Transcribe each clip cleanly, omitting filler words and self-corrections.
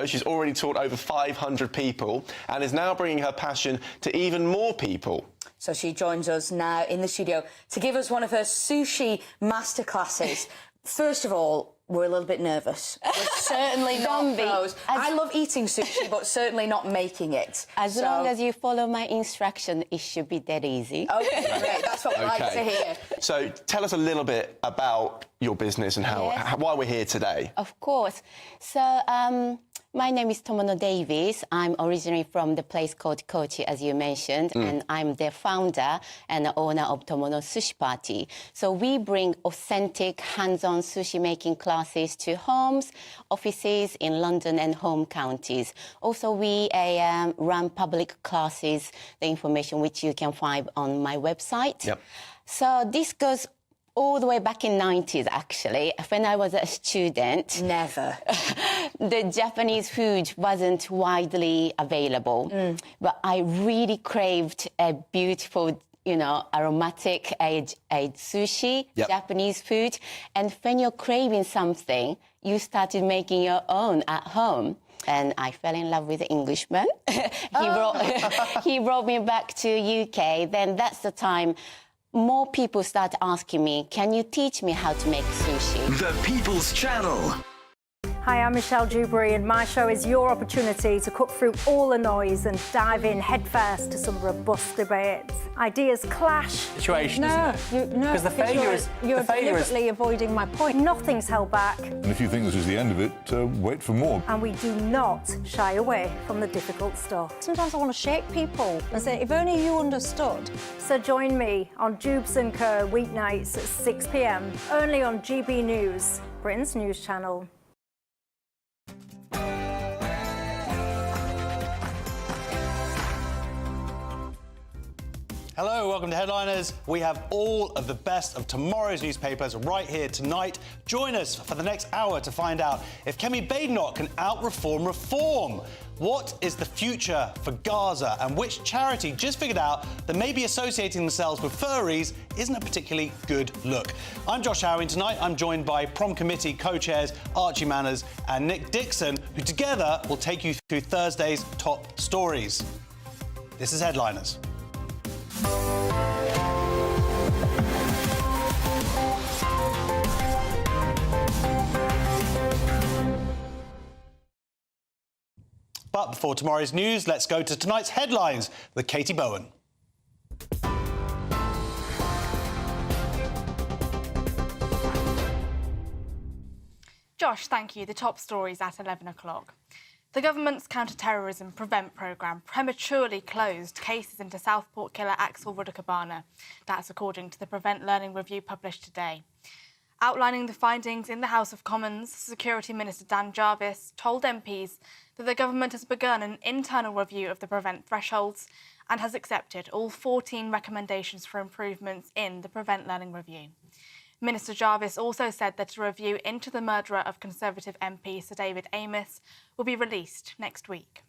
She's already taught over 500 people and is now bringing her passion to even more people. So she joins us now in the studio to give us one of her sushi masterclasses. First of all, we're a little bit nervous. We're certainly not pros. I love eating sushi, but certainly not making it. As long as you follow my instruction, it should be that easy. OK, great. That's what we like to hear. So tell us a little bit about your business and why we're here today. Of course. So my name is Tomono Davies. I'm originally from the place called Kochi, as you mentioned, and I'm the founder and the owner of Tomono Sushi Party. So we bring authentic, hands-on sushi making classes to homes, offices in London and home counties. Also, we run public classes, the information which you can find on my website. Yep. So this goes all the way back in 90s, actually, when I was a student. Never. The Japanese food wasn't widely available, but I really craved a beautiful, aromatic aged sushi, Japanese food. And when you're craving something, you started making your own at home. And I fell in love with the Englishman. He brought me back to UK. Then that's the time more people start asking me, can you teach me how to make sushi? The People's Channel. Hi, I'm Michelle Dewberry, and my show is your opportunity to cut through all the noise and dive in headfirst to some robust debates. Ideas clash. Situation, isn't it? Because the failure is... You're deliberately avoiding my point. Nothing's held back. And if you think this is the end of it, wait for more. And we do not shy away from the difficult stuff. Sometimes I want to shake people and say, if only you understood. So join me on Dubes & Co. weeknights at 6 p.m, only on GB News, Britain's news channel. Hello, welcome to Headliners. We have all of the best of tomorrow's newspapers right here tonight. Join us for the next hour to find out if Kemi Badenoch can out-reform reform. What is the future for Gaza, and which charity just figured out that maybe associating themselves with furries isn't a particularly good look? I'm Josh Howing. Tonight I'm joined by Prom Committee co-chairs Archie Manners and Nick Dixon, who together will take you through Thursday's top stories. This is Headliners. But before tomorrow's news, let's go to tonight's headlines with Katie Bowen. Josh, thank you. The top stories at 11 o'clock. The government's counter-terrorism prevent programme prematurely closed cases into Southport killer Axel Rudakabana. That's according to the Prevent Learning Review published today. Outlining the findings in the House of Commons, Security Minister Dan Jarvis told MPs that the government has begun an internal review of the prevent thresholds and has accepted all 14 recommendations for improvements in the Prevent Learning Review. Minister Jarvis also said that a review into the murderer of Conservative MP Sir David Amess will be released next week.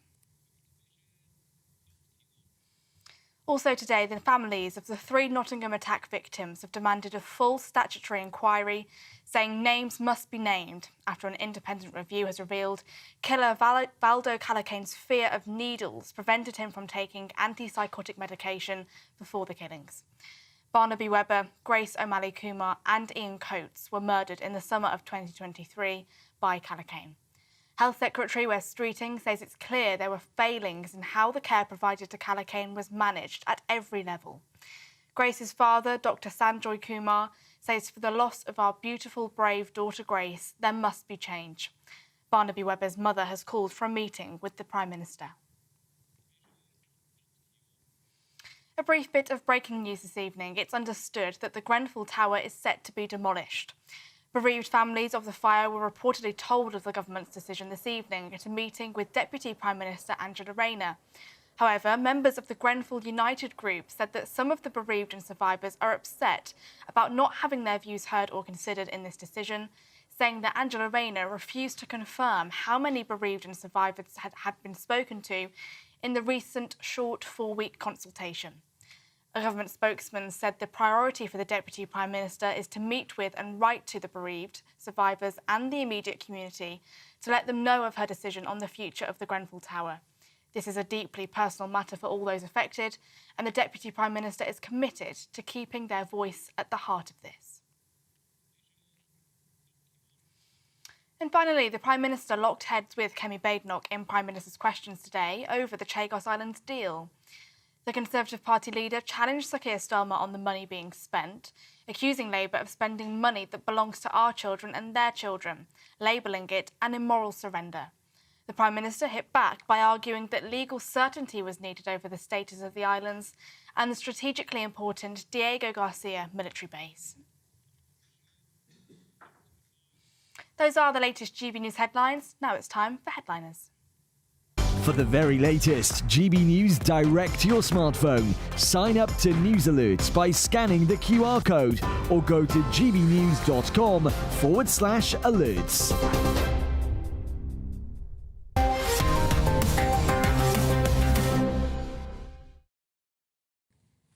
Also today, the families of the 3 Nottingham attack victims have demanded a full statutory inquiry, saying names must be named after an independent review has revealed killer Valdo Calacane's fear of needles prevented him from taking antipsychotic medication before the killings. Barnaby Webber, Grace O'Malley Kumar and Ian Coates were murdered in the summer of 2023 by Calacane. Health Secretary Wes Streeting says it's clear there were failings in how the care provided to Calacane was managed at every level. Grace's father, Dr Sanjoy Kumar, says for the loss of our beautiful, brave daughter Grace, there must be change. Barnaby Webber's mother has called for a meeting with the Prime Minister. A brief bit of breaking news this evening. It's understood that the Grenfell Tower is set to be demolished. Bereaved families of the fire were reportedly told of the government's decision this evening at a meeting with Deputy Prime Minister Angela Rayner. However, members of the Grenfell United group said that some of the bereaved and survivors are upset about not having their views heard or considered in this decision, saying that Angela Rayner refused to confirm how many bereaved and survivors had been spoken to in the recent short 4-week consultation. A government spokesman said the priority for the Deputy Prime Minister is to meet with and write to the bereaved, survivors and the immediate community to let them know of her decision on the future of the Grenfell Tower. This is a deeply personal matter for all those affected, and the Deputy Prime Minister is committed to keeping their voice at the heart of this. And finally, the Prime Minister locked heads with Kemi Badenoch in Prime Minister's Questions today over the Chagos Islands deal. The Conservative Party leader challenged Sir Keir Starmer on the money being spent, accusing Labour of spending money that belongs to our children and their children, labelling it an immoral surrender. The Prime Minister hit back by arguing that legal certainty was needed over the status of the islands and the strategically important Diego Garcia military base. Those are the latest GB News headlines. Now it's time for Headliners. For the very latest GB News direct to your smartphone, sign up to News Alerts by scanning the QR code or go to gbnews.com/alerts.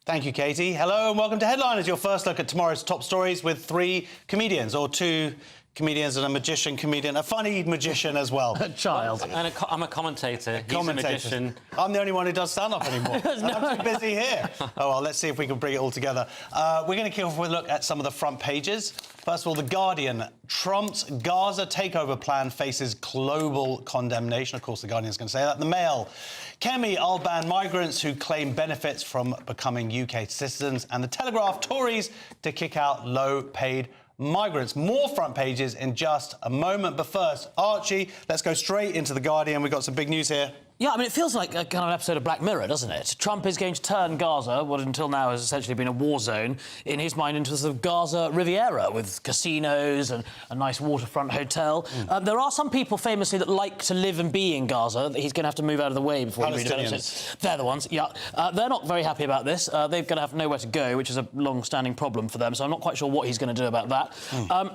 Thank you, Katie. Hello and welcome to Headliners, your first look at tomorrow's top stories with 3 comedians, or 2 comedians and a magician-comedian, a funny magician as well. A child. And I'm a commentator. He's a magician. I'm the only one who does stand-up anymore. I'm too busy here. Oh, well, let's see if we can bring it all together. We're going to kick off with a look at some of the front pages. First of all, The Guardian. Trump's Gaza takeover plan faces global condemnation. Of course, The Guardian's going to say that. The Mail. Kemi, I'll ban migrants who claim benefits from becoming UK citizens. And The Telegraph. Tories to kick out low-paid migrants. More front pages in just a moment. But first, Archie, let's go straight into The Guardian. We've got some big news here. Yeah, I mean, it feels like a kind of an episode of Black Mirror, doesn't it? Trump is going to turn Gaza, what until now has essentially been a war zone, in his mind into the sort of Gaza Riviera with casinos and a nice waterfront hotel. There are some people famously that like to live and be in Gaza that he's going to have to move out of the way before he redevelops it. They're the ones, yeah. They're not very happy about this. They're going to have nowhere to go, which is a long-standing problem for them, so I'm not quite sure what he's going to do about that.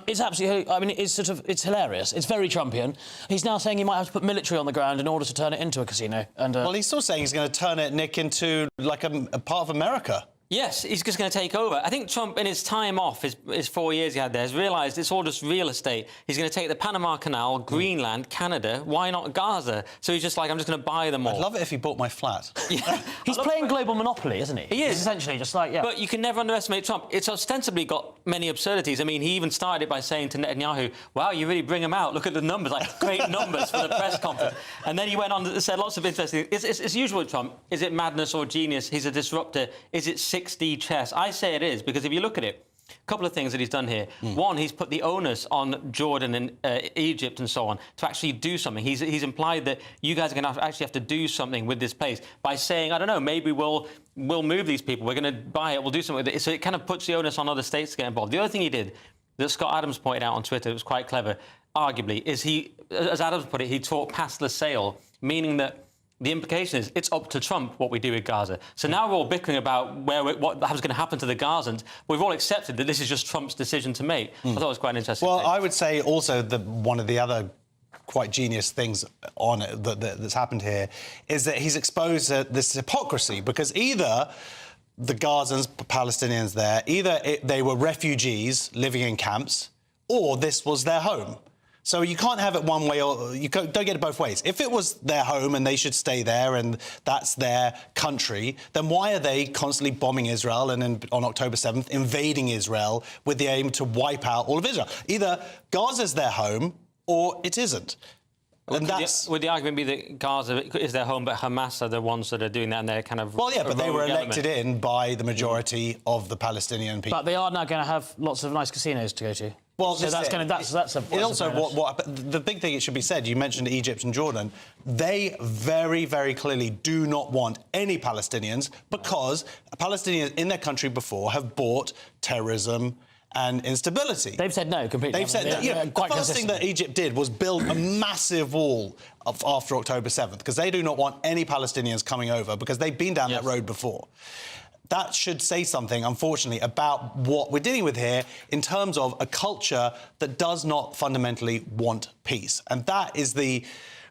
It's absolutely... I mean, it's hilarious. It's very Trumpian. He's now saying he might have to put military on the ground in order to turn it into a casino. And, well, he's still saying he's going to turn it, Nick, into, like, a part of America. Yes, he's just going to take over. I think Trump, in his time off, his 4 years he had there, has realised it's all just real estate. He's going to take the Panama Canal, Greenland, Canada, why not Gaza? So he's just like, I'm just going to buy them all. I'd love it if he bought my flat. Yeah. He's playing global monopoly, isn't he? He is. He's essentially just like, yeah. But you can never underestimate Trump. It's ostensibly got many absurdities. I mean, he even started it by saying to Netanyahu, wow, you really bring them out. Look at the numbers, like great numbers for the press conference. And then he went on and said lots of interesting things. It's usual with Trump. Is it madness or genius? He's a disruptor. Is it 6D chess? I say it is, because if you look at it, a couple of things that he's done here. One, he's put the onus on Jordan and Egypt and so on to actually do something. He's implied that you guys are going to actually have to do something with this place by saying, I don't know, maybe we'll move these people. We're going to buy it. We'll do something with it. So it kind of puts the onus on other states to get involved. The other thing he did, that Scott Adams pointed out on Twitter, it was quite clever, arguably, is he, as Adams put it, he talked past the sale, meaning that the implication is it's up to Trump what we do with Gaza. So now we're all bickering about what was going to happen to the Gazans. We've all accepted that this is just Trump's decision to make. I thought it was quite an interesting Well, thing. I would say also that one of the other quite genius things on it that's happened here is that he's exposed this hypocrisy, because either the Gazans, Palestinians there, either they were refugees living in camps, or this was their home. So you can't have it one way, or you don't get it both ways. If it was their home and they should stay there and that's their country, then why are they constantly bombing Israel and on October 7th invading Israel with the aim to wipe out all of Israel? Either Gaza's their home or it isn't. And would the argument be that Gaza is their home, but Hamas are the ones that are doing that, and they're kind of... Well, yeah, but they were elected in by the majority of the Palestinian people. But they are now going to have lots of nice casinos to go to. Well, so that's the big thing, it should be said, you mentioned Egypt and Jordan, they very, very clearly do not want any Palestinians, because Palestinians in their country before have bought terrorism and instability. They've said no completely. They've said the first thing that Egypt did was build a massive wall after October 7th, because they do not want any Palestinians coming over, because they've been down that road before. That should say something, unfortunately, about what we're dealing with here in terms of a culture that does not fundamentally want peace. And that is the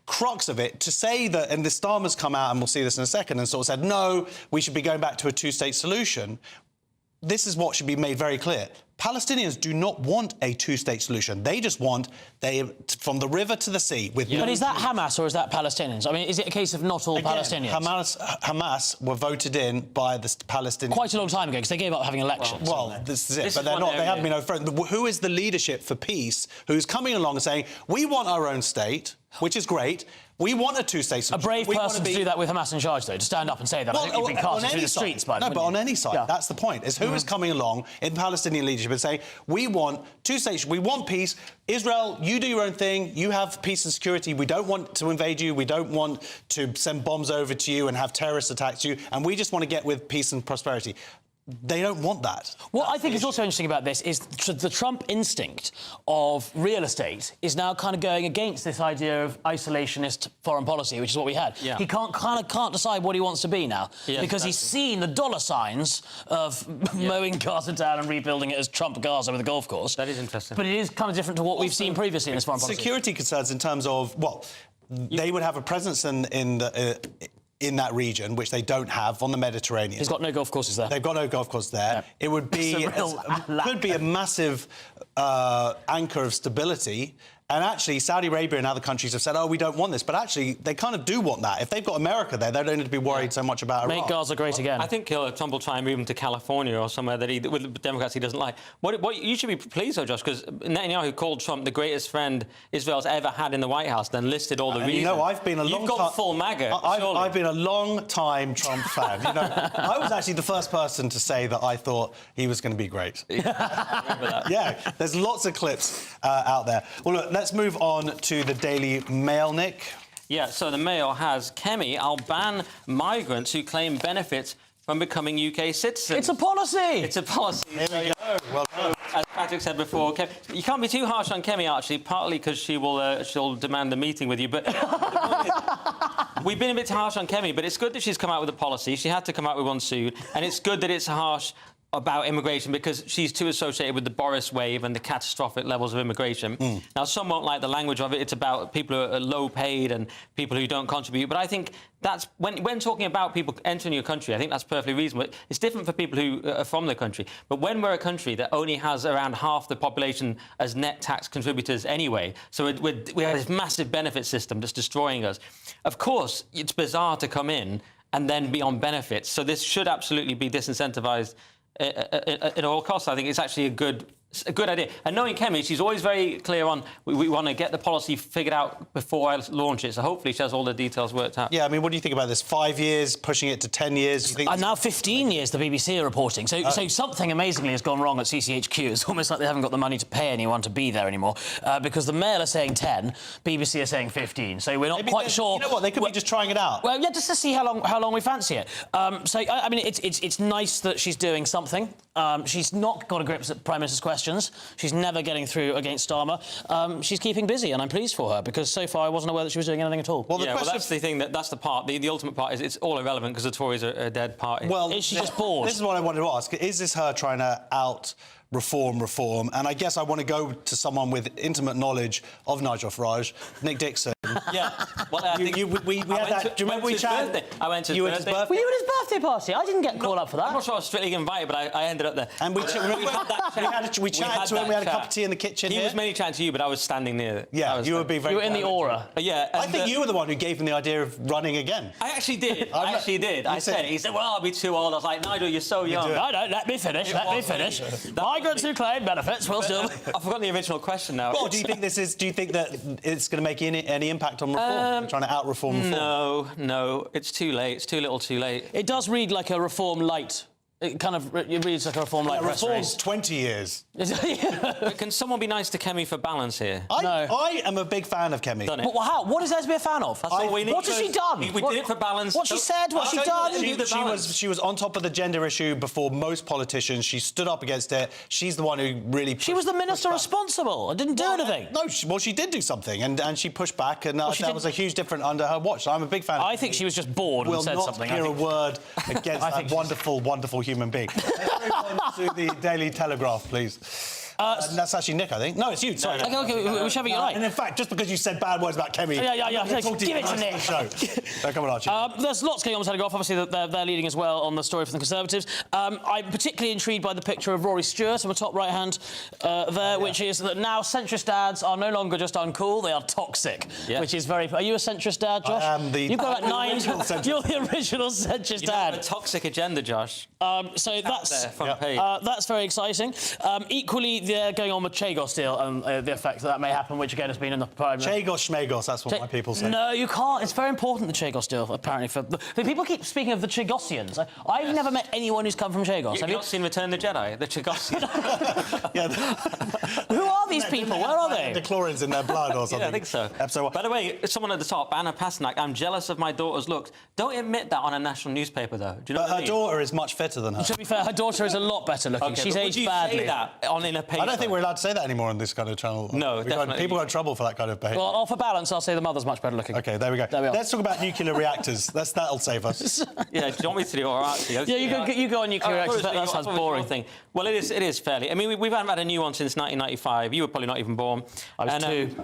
crux of it. To say that, and the Starmer's come out, and we'll see this in a second, and sort of said, no, we should be going back to a two-state solution. This is what should be made very clear. Palestinians do not want a two-state solution. They just want from the river to the sea. But is that Hamas or is that Palestinians? I mean, is it a case of not all Palestinians? Hamas were voted in by the Palestinians quite a long time ago because they gave up having elections. Well, this is it. But they're not. They haven't been overthrown. Who is the leadership for peace? Who's coming along and saying we want our own state, which is great. We want a two-state solution. A brave person to do that with Hamas in charge, though, to stand up and say that. I think you've been casted through the streets by them. No, but on any side, that's the point, is who is coming along in Palestinian leadership and saying, we want two states, we want peace. Israel, you do your own thing, you have peace and security, we don't want to invade you, we don't want to send bombs over to you and have terrorists attack you, and we just want to get with peace and prosperity. They don't want that. What I think is also interesting about this is the Trump instinct of real estate is now kind of going against this idea of isolationist foreign policy, which is what we had. Yeah. He can't decide what he wants to be now because he's seen the dollar signs of mowing Gaza down and rebuilding it as Trump Gaza with a golf course. That is interesting. But it is kind of different to what we've seen previously in this foreign policy. Security concerns in terms of, well, they would have a presence in that region, which they don't have on the Mediterranean. He's got no golf courses there. They've got no golf course there. Yeah. It would be could be a massive anchor of stability. And actually, Saudi Arabia and other countries have said, oh, we don't want this. But actually, they kind of do want that. If they've got America there, they don't need to be worried so much about Iran. Make Gaza great again. I think Trump will try and move him to California or somewhere that with the Democrats he doesn't like. What you should be pleased, though, Josh, because Netanyahu called Trump the greatest friend Israel's ever had in the White House, then listed all the reasons. You know, I've been a long time... You've got full MAGA, I've been a long-time Trump fan. You know, I was actually the first person to say that I thought he was going to be great. Remember that. Yeah, there's lots of clips out there. Well, look, let's move on to the Daily Mail, Nick. Yeah, so the Mail has Kemi, I'll ban migrants who claim benefits from becoming UK citizens. It's a policy! It's a policy. Here we go. Well done. As Patrick said before, you can't be too harsh on Kemi, actually, partly because she'll demand a meeting with you, but we've been a bit harsh on Kemi, but it's good that she's come out with a policy. She had to come out with one soon, and it's good that it's harsh about immigration because she's too associated with the Boris wave and the catastrophic levels of immigration. Now, some won't like the language of it. It's about people who are low paid and people who don't contribute. But I think that's when talking about people entering your country, I think that's perfectly reasonable. It's different for people who are from the country. But when we're a country that only has around half the population as net tax contributors anyway, so we have this massive benefit system that's destroying us. Of course, it's bizarre to come in and then be on benefits. So this should absolutely be disincentivised at all costs. I think it's actually a good idea. And knowing Kemi, she's always very clear on we want to get the policy figured out before I launch it. So hopefully she has all the details worked out. Yeah, I mean, what do you think about this? 5 years, pushing it to 10 years? Do you think now 15 years, the BBC are reporting. So something amazingly has gone wrong at CCHQ. It's almost like they haven't got the money to pay anyone to be there anymore. Because the Mail are saying 10, BBC are saying 15. So we're not quite sure. You know what? They could be just trying it out. Well, yeah, just to see how long we fancy it. I mean, it's nice that she's doing something. She's not got a grip at Prime Minister's questions. She's never getting through against Starmer. She's keeping busy, and I'm pleased for her, because so far I wasn't aware that she was doing anything at all. Well, that's the thing, that's the part. The ultimate part is it's all irrelevant because the Tories are a dead party. Well, is she just bored? This is what I wanted to ask. Is this her trying to reform? And I guess I want to go to someone with intimate knowledge of Nigel Farage, Nick Dixon. Yeah. Well, I think we had that. Do you remember we chatted? I went to his birthday. Were you at his birthday party? I didn't get called up for that. I'm not sure I was strictly invited, but I ended up there. And we chatted to him. We had a cup of tea in the kitchen. He was mainly chatting to you, but I was standing near. Yeah, you were being very. You were in the aura. Yeah. I think you were the one who gave him the idea of running again. I actually did. I said, he said, well, I'll be too old. I was like, Nigel, you're so young. No, let me finish. Migrants who claim benefits will still. I've forgotten the original question now. Well, do you think that it's going to make any impact on reform? Trying to out-reform reform? No. It's too late. It's too little too late. It does read like a reform light. It reads like a reform light press reform's 20 years. Can someone be nice to Kemi for balance here? I am a big fan of Kemi. But how? What is there to be a fan of? That's all we need. What has she done? We did it for balance. What she said? What she done? She was on top of the gender issue before most politicians. She stood up against it. She's the one who really. She was the minister responsible. And didn't do anything. No, she did do something, and she pushed back, and that was a huge difference under her watch. So I'm a big fan. I think she was just bored and said something. Will not hear a word against that wonderful, wonderful human being. Let's move on to the Daily Telegraph, please. That's actually Nick, I think. No, it's you. Sorry. Okay, whichever you like. And in fact, just because you said bad words about Kemi... Yeah. Give it to Nick. Come on, Archie. There's lots going on with Telegraph. Obviously, they're leading as well on the story from the Conservatives. I'm particularly intrigued by the picture of Rory Stewart on the top right-hand which is that now centrist dads are no longer just uncool, they are toxic, which is very... Are you a centrist dad, Josh? I am the... You've got about 9... You're the original centrist dad. A toxic agenda, Josh. So that's... Front page. That's very exciting. Equally, they're going on with Chagos deal and the effect that may happen, which again has been in the prime. Chagos schmagos, that's what my people say. No, you can't. It's very important, the Chagos deal, apparently. For people keep speaking of the Chagosians. I've never met anyone who's come from Chagos. Have you not seen Return of the Jedi? The Chagosians. Who are these people? Where are they? The chlorines in their blood or something. Yeah, I think so. By the way, someone at the top, Anna Pasternak, I'm jealous of my daughter's looks. Don't admit that on a national newspaper, though. Do you know what I mean? Her daughter is much fitter than her. To be fair, her daughter is a lot better looking. Okay, she's aged badly. Say that in a paper? I don't think we're allowed to say that anymore on this kind of channel. No, definitely. People got in trouble for that kind of behaviour. Well, for balance, I'll say the mother's much better looking. OK, there we go. Let's talk about nuclear reactors. That'll save us. Yeah, do you want me to do it or actually? Yeah, you go on nuclear reactors. That sounds boring. Thing. Well, it is fairly. I mean, we haven't had a new one since 1995. You were probably not even born. I was 2.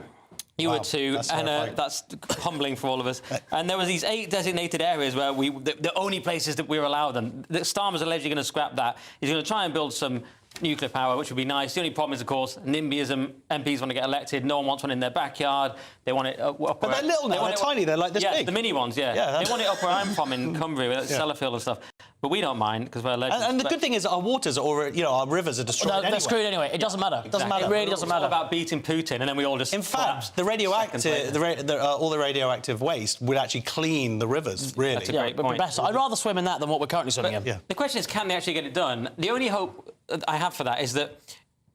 You were 2, and that's humbling for all of us. And there was these 8 designated areas where the only places that we were allowed them. Starmer's allegedly going to scrap that. He's going to try and build some nuclear power, which would be nice. The only problem is, of course, NIMBYism. MPs want to get elected. No one wants one in their backyard. They want it up But they're little now. They're tiny. They're like this big. The mini ones, yeah. They want it up where I'm from in Cumbria, with Sellafield and stuff. But we don't mind because we're legends. And the good thing is our waters or our rivers are destroyed anyway. They're screwed anyway. It doesn't matter. It doesn't matter. It really doesn't matter. It's all about beating Putin, and then we all just... In fact, the radioactive, all the radioactive waste would actually clean the rivers, really. That's a great point. I'd rather swim in that than what we're currently swimming in. The question is, can they actually get it done? The only hope I have for that is that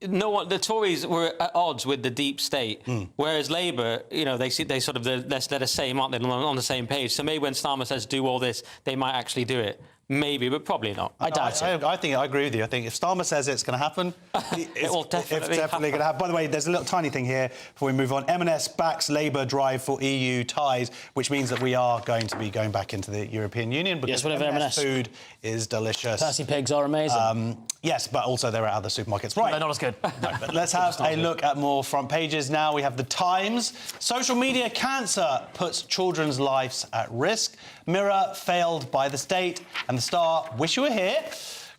the Tories were at odds with the deep state, whereas Labour, they're the same, aren't they, on the same page? So maybe when Starmer says do all this, they might actually do it. Maybe, but probably not. I doubt it. I agree with you. I think if Starmer says it's going to happen, it will definitely going to happen. By the way, there's a little tiny thing here before we move on. M&S backs Labour drive for EU ties, which means that we are going to be going back into the European Union because M&S food is delicious. Percy pigs are amazing. Yes, but also they're at other supermarkets. Right. They're not as good. No, but let's have a look at more front pages now. We have The Times. Social media cancer puts children's lives at risk. Mirror failed by the state. And The Star, wish you were here.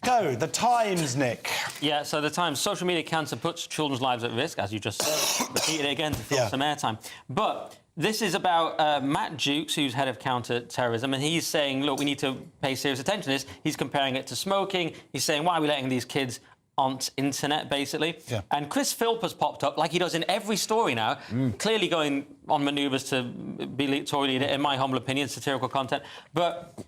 Go, The Times, Nick. Yeah, so The Times, social media cancer puts children's lives at risk, as you just said. Repeated it again to fill some airtime. But this is about Matt Jukes, who's head of counter-terrorism, and he's saying, look, we need to pay serious attention to this. He's comparing it to smoking. He's saying, why are we letting these kids on internet, basically? Yeah. And Chris Philp has popped up, like he does in every story now, clearly going on manoeuvres to be Tory leader, in my humble opinion, satirical content. But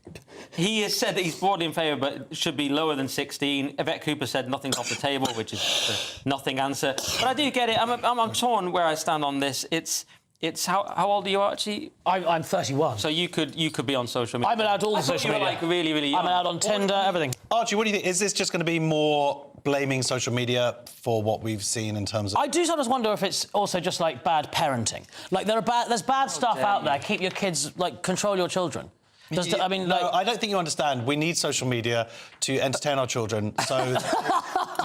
he has said that he's broadly in favour, but should be lower than 16. Yvette Cooper said nothing's off the table, which is a nothing answer. But I do get it. I'm torn where I stand on this. It's how old are you, Archie? I'm 31. So you could be on social media. I'm allowed all the social media. Like really, really young. I'm allowed on Tinder, everything. Archie, what do you think? Is this just going to be more blaming social media for what we've seen in terms of... I do sometimes wonder if it's also just like bad parenting. Like there's bad stuff out there. Keep your kids, control your children. I don't think you understand. We need social media to entertain our children, so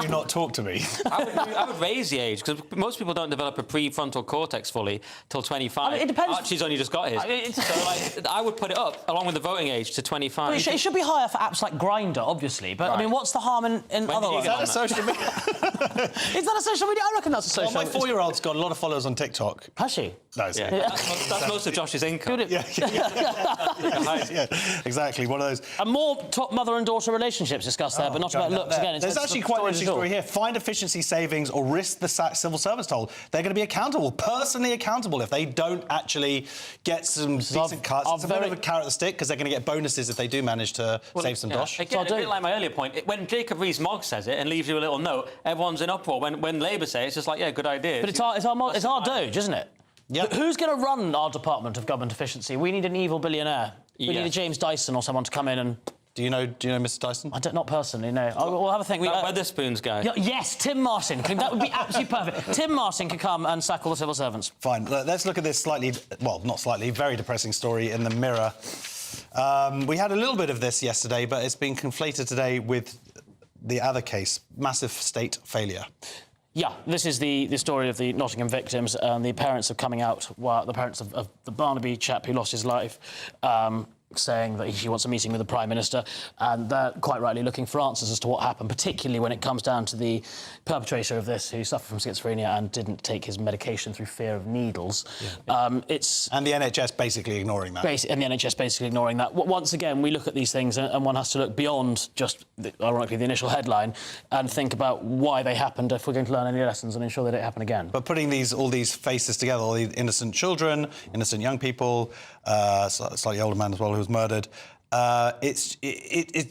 do not talk to me. I would raise the age, because most people don't develop a prefrontal cortex fully till 25. It depends. Archie's only just got his. So, I would put it up, along with the voting age, to 25. Well, it should be higher for apps like Grindr, obviously, but, I mean, what's the harm in other ones? Is that a social media? Is that a social media? I reckon that's a social media. My 4-year-old's got a lot of followers on TikTok. Has she? No, that's most of Josh's income. Yeah, exactly, one of those. And more top mother and daughter relationships discussed there, but not about looks again. There's actually quite an interesting story here. Find efficiency savings or risk the civil service toll. They're going to be accountable, personally accountable, if they don't actually get some decent cuts. It's a bit of a carrot the stick, because they're going to get bonuses if they do manage to save some dosh. Again, a bit like my earlier point, when Jacob Rees-Mogg says it and leaves you a little note, everyone's in uproar. When Labour say it, it's just like, yeah, good idea. But it's our doge, isn't it? Yep. Who's going to run our Department of Government Efficiency? We need an evil billionaire. We need a James Dyson or someone to come in and... Do you know Mr. Dyson? Not personally, no. We'll have a think. Wetherspoons guy. Yes, Tim Martin. That would be absolutely perfect. Tim Martin can come and sack all the civil servants. Fine. Let's look at this very depressing story in the Mirror. We had a little bit of this yesterday, but it's been conflated today with the other case, massive state failure. Yeah, this is the story of the Nottingham victims, and the parents are coming out, well, the parents of the Barnaby chap who lost his life, saying that he wants a meeting with the Prime Minister, and they're quite rightly looking for answers as to what happened, particularly when it comes down to the perpetrator of this, who suffered from schizophrenia and didn't take his medication through fear of needles. Yeah. And the NHS basically ignoring that. And the NHS basically ignoring that. Once again, we look at these things and one has to look beyond just, ironically, the initial headline and think about why they happened if we're going to learn any lessons and ensure they don't happen again. But putting all these faces together, all these innocent children, innocent young people, slightly older man as well who was murdered,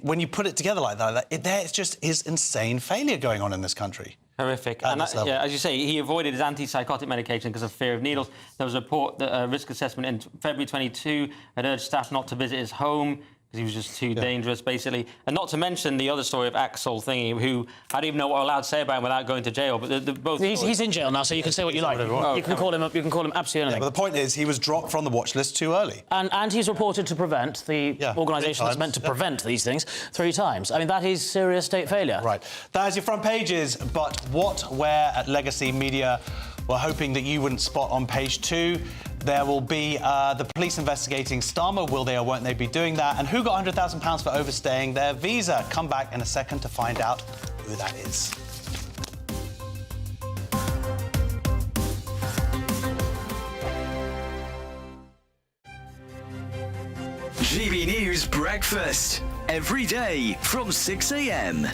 when you put it together like that, there just is insane failure going on in this country. Horrific. And yeah, as you say, he avoided his antipsychotic medication because of fear of needles. There was a report that a risk assessment in February 22 had urged staff not to visit his home because he was just too dangerous, basically. And not to mention the other story of Axel Thingy, who I don't even know what we're allowed to say about him without going to jail. But both he's in jail now, so you can say what you like. You can call him absolutely anything. Yeah, but the point is, he was dropped from the watch list too early. And he's reported to prevent, the organisation that's meant to prevent these things, 3 times. I mean, that is serious state failure. Right. That is your front pages, but what, where at Legacy Media we're hoping that you wouldn't spot on page 2. There will be the police investigating Starmer. Will they or won't they be doing that? And who got £100,000 for overstaying their visa? Come back in a second to find out who that is. GB News Breakfast. Every day from 6 a.m.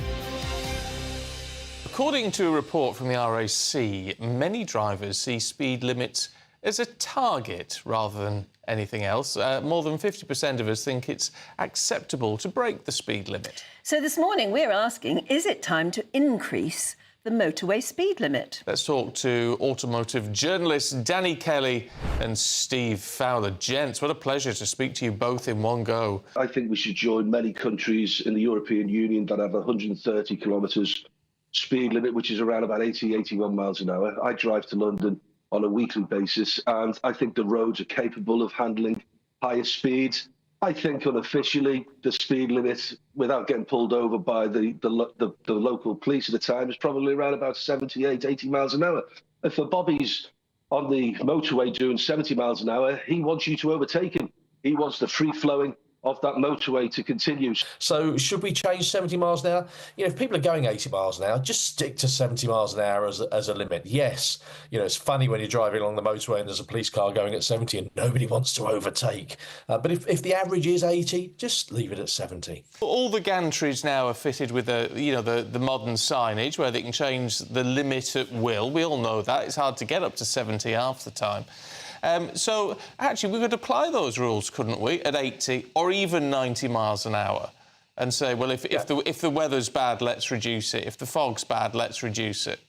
According to a report from the RAC, many drivers see speed limits as a target rather than anything else. More than 50% of us think it's acceptable to break the speed limit. So this morning we're asking, is it time to increase the motorway speed limit? Let's talk to automotive journalists Danny Kelly and Steve Fowler. Gents, what a pleasure to speak to you both in one go. I think we should join many countries in the European Union that have 130 kilometres speed limit, which is around about 81 miles an hour. I drive to London on a weekly basis, and I think the roads are capable of handling higher speeds. I think unofficially the speed limit, without getting pulled over by the local police at the time, is probably around about 78, 80 miles an hour. If a Bobby's on the motorway doing 70 miles an hour, he wants you to overtake him. He wants the free-flowing of that motorway to continue. So should we change 70 miles an hour? You know, if people are going 80 miles an hour, just stick to 70 miles an hour as a limit. Yes, you know, it's funny when you're driving along the motorway and there's a police car going at 70 and nobody wants to overtake. But if the average is 80, just leave it at 70. All the gantries now are fitted with the modern signage where they can change the limit at will. We all know that. It's hard to get up to 70 half the time. So, actually, we could apply those rules, couldn't we, at 80 or even 90 miles an hour and say, well, if the weather's bad, let's reduce it. If the fog's bad, let's reduce it.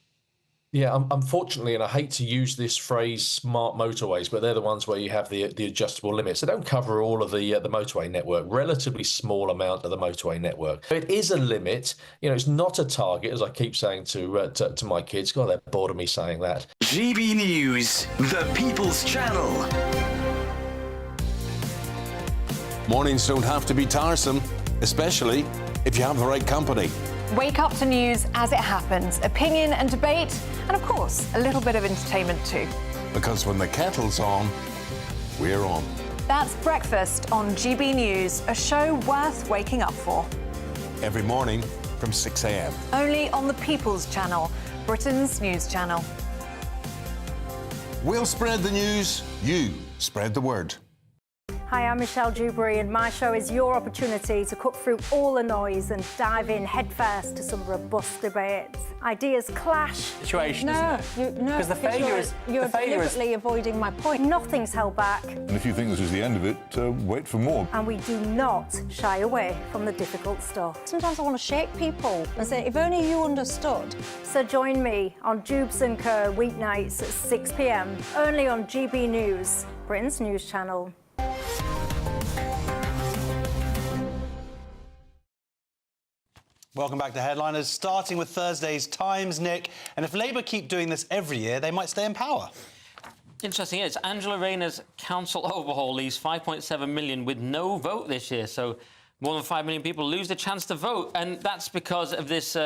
Yeah, unfortunately, and I hate to use this phrase, smart motorways, but they're the ones where you have the adjustable limits. They don't cover all of the motorway network, relatively small amount of the motorway network. It is a limit. You know, it's not a target, as I keep saying to my kids. God, they're bored of me saying that. GB News, the People's Channel. Mornings don't have to be tiresome, especially if you have the right company. Wake up to news as it happens, opinion and debate, and of course, a little bit of entertainment too. Because when the kettle's on, we're on. That's Breakfast on GB News, a show worth waking up for. Every morning from 6 a.m. Only on the People's Channel, Britain's news channel. We'll spread the news, you spread the word. Hi, I'm Michelle Dewberry, and my show is your opportunity to cut through all the noise and dive in headfirst to some robust debates. Ideas clash. Situation, isn't it? Because the failure is... You're deliberately avoiding my point. Nothing's held back. And if you think this is the end of it, wait for more. And we do not shy away from the difficult stuff. Sometimes I want to shake people and say, if only you understood. So join me on Dubes & Kerr weeknights at 6 p.m, only on GB News, Britain's news channel. Welcome back to Headliners, starting with Thursday's Times, Nick. And if Labour keep doing this every year, they might stay in power. Interesting, it's Angela Rayner's council overhaul leaves 5.7 million with no vote this year. So more than 5 million people lose the chance to vote, and that's because of this.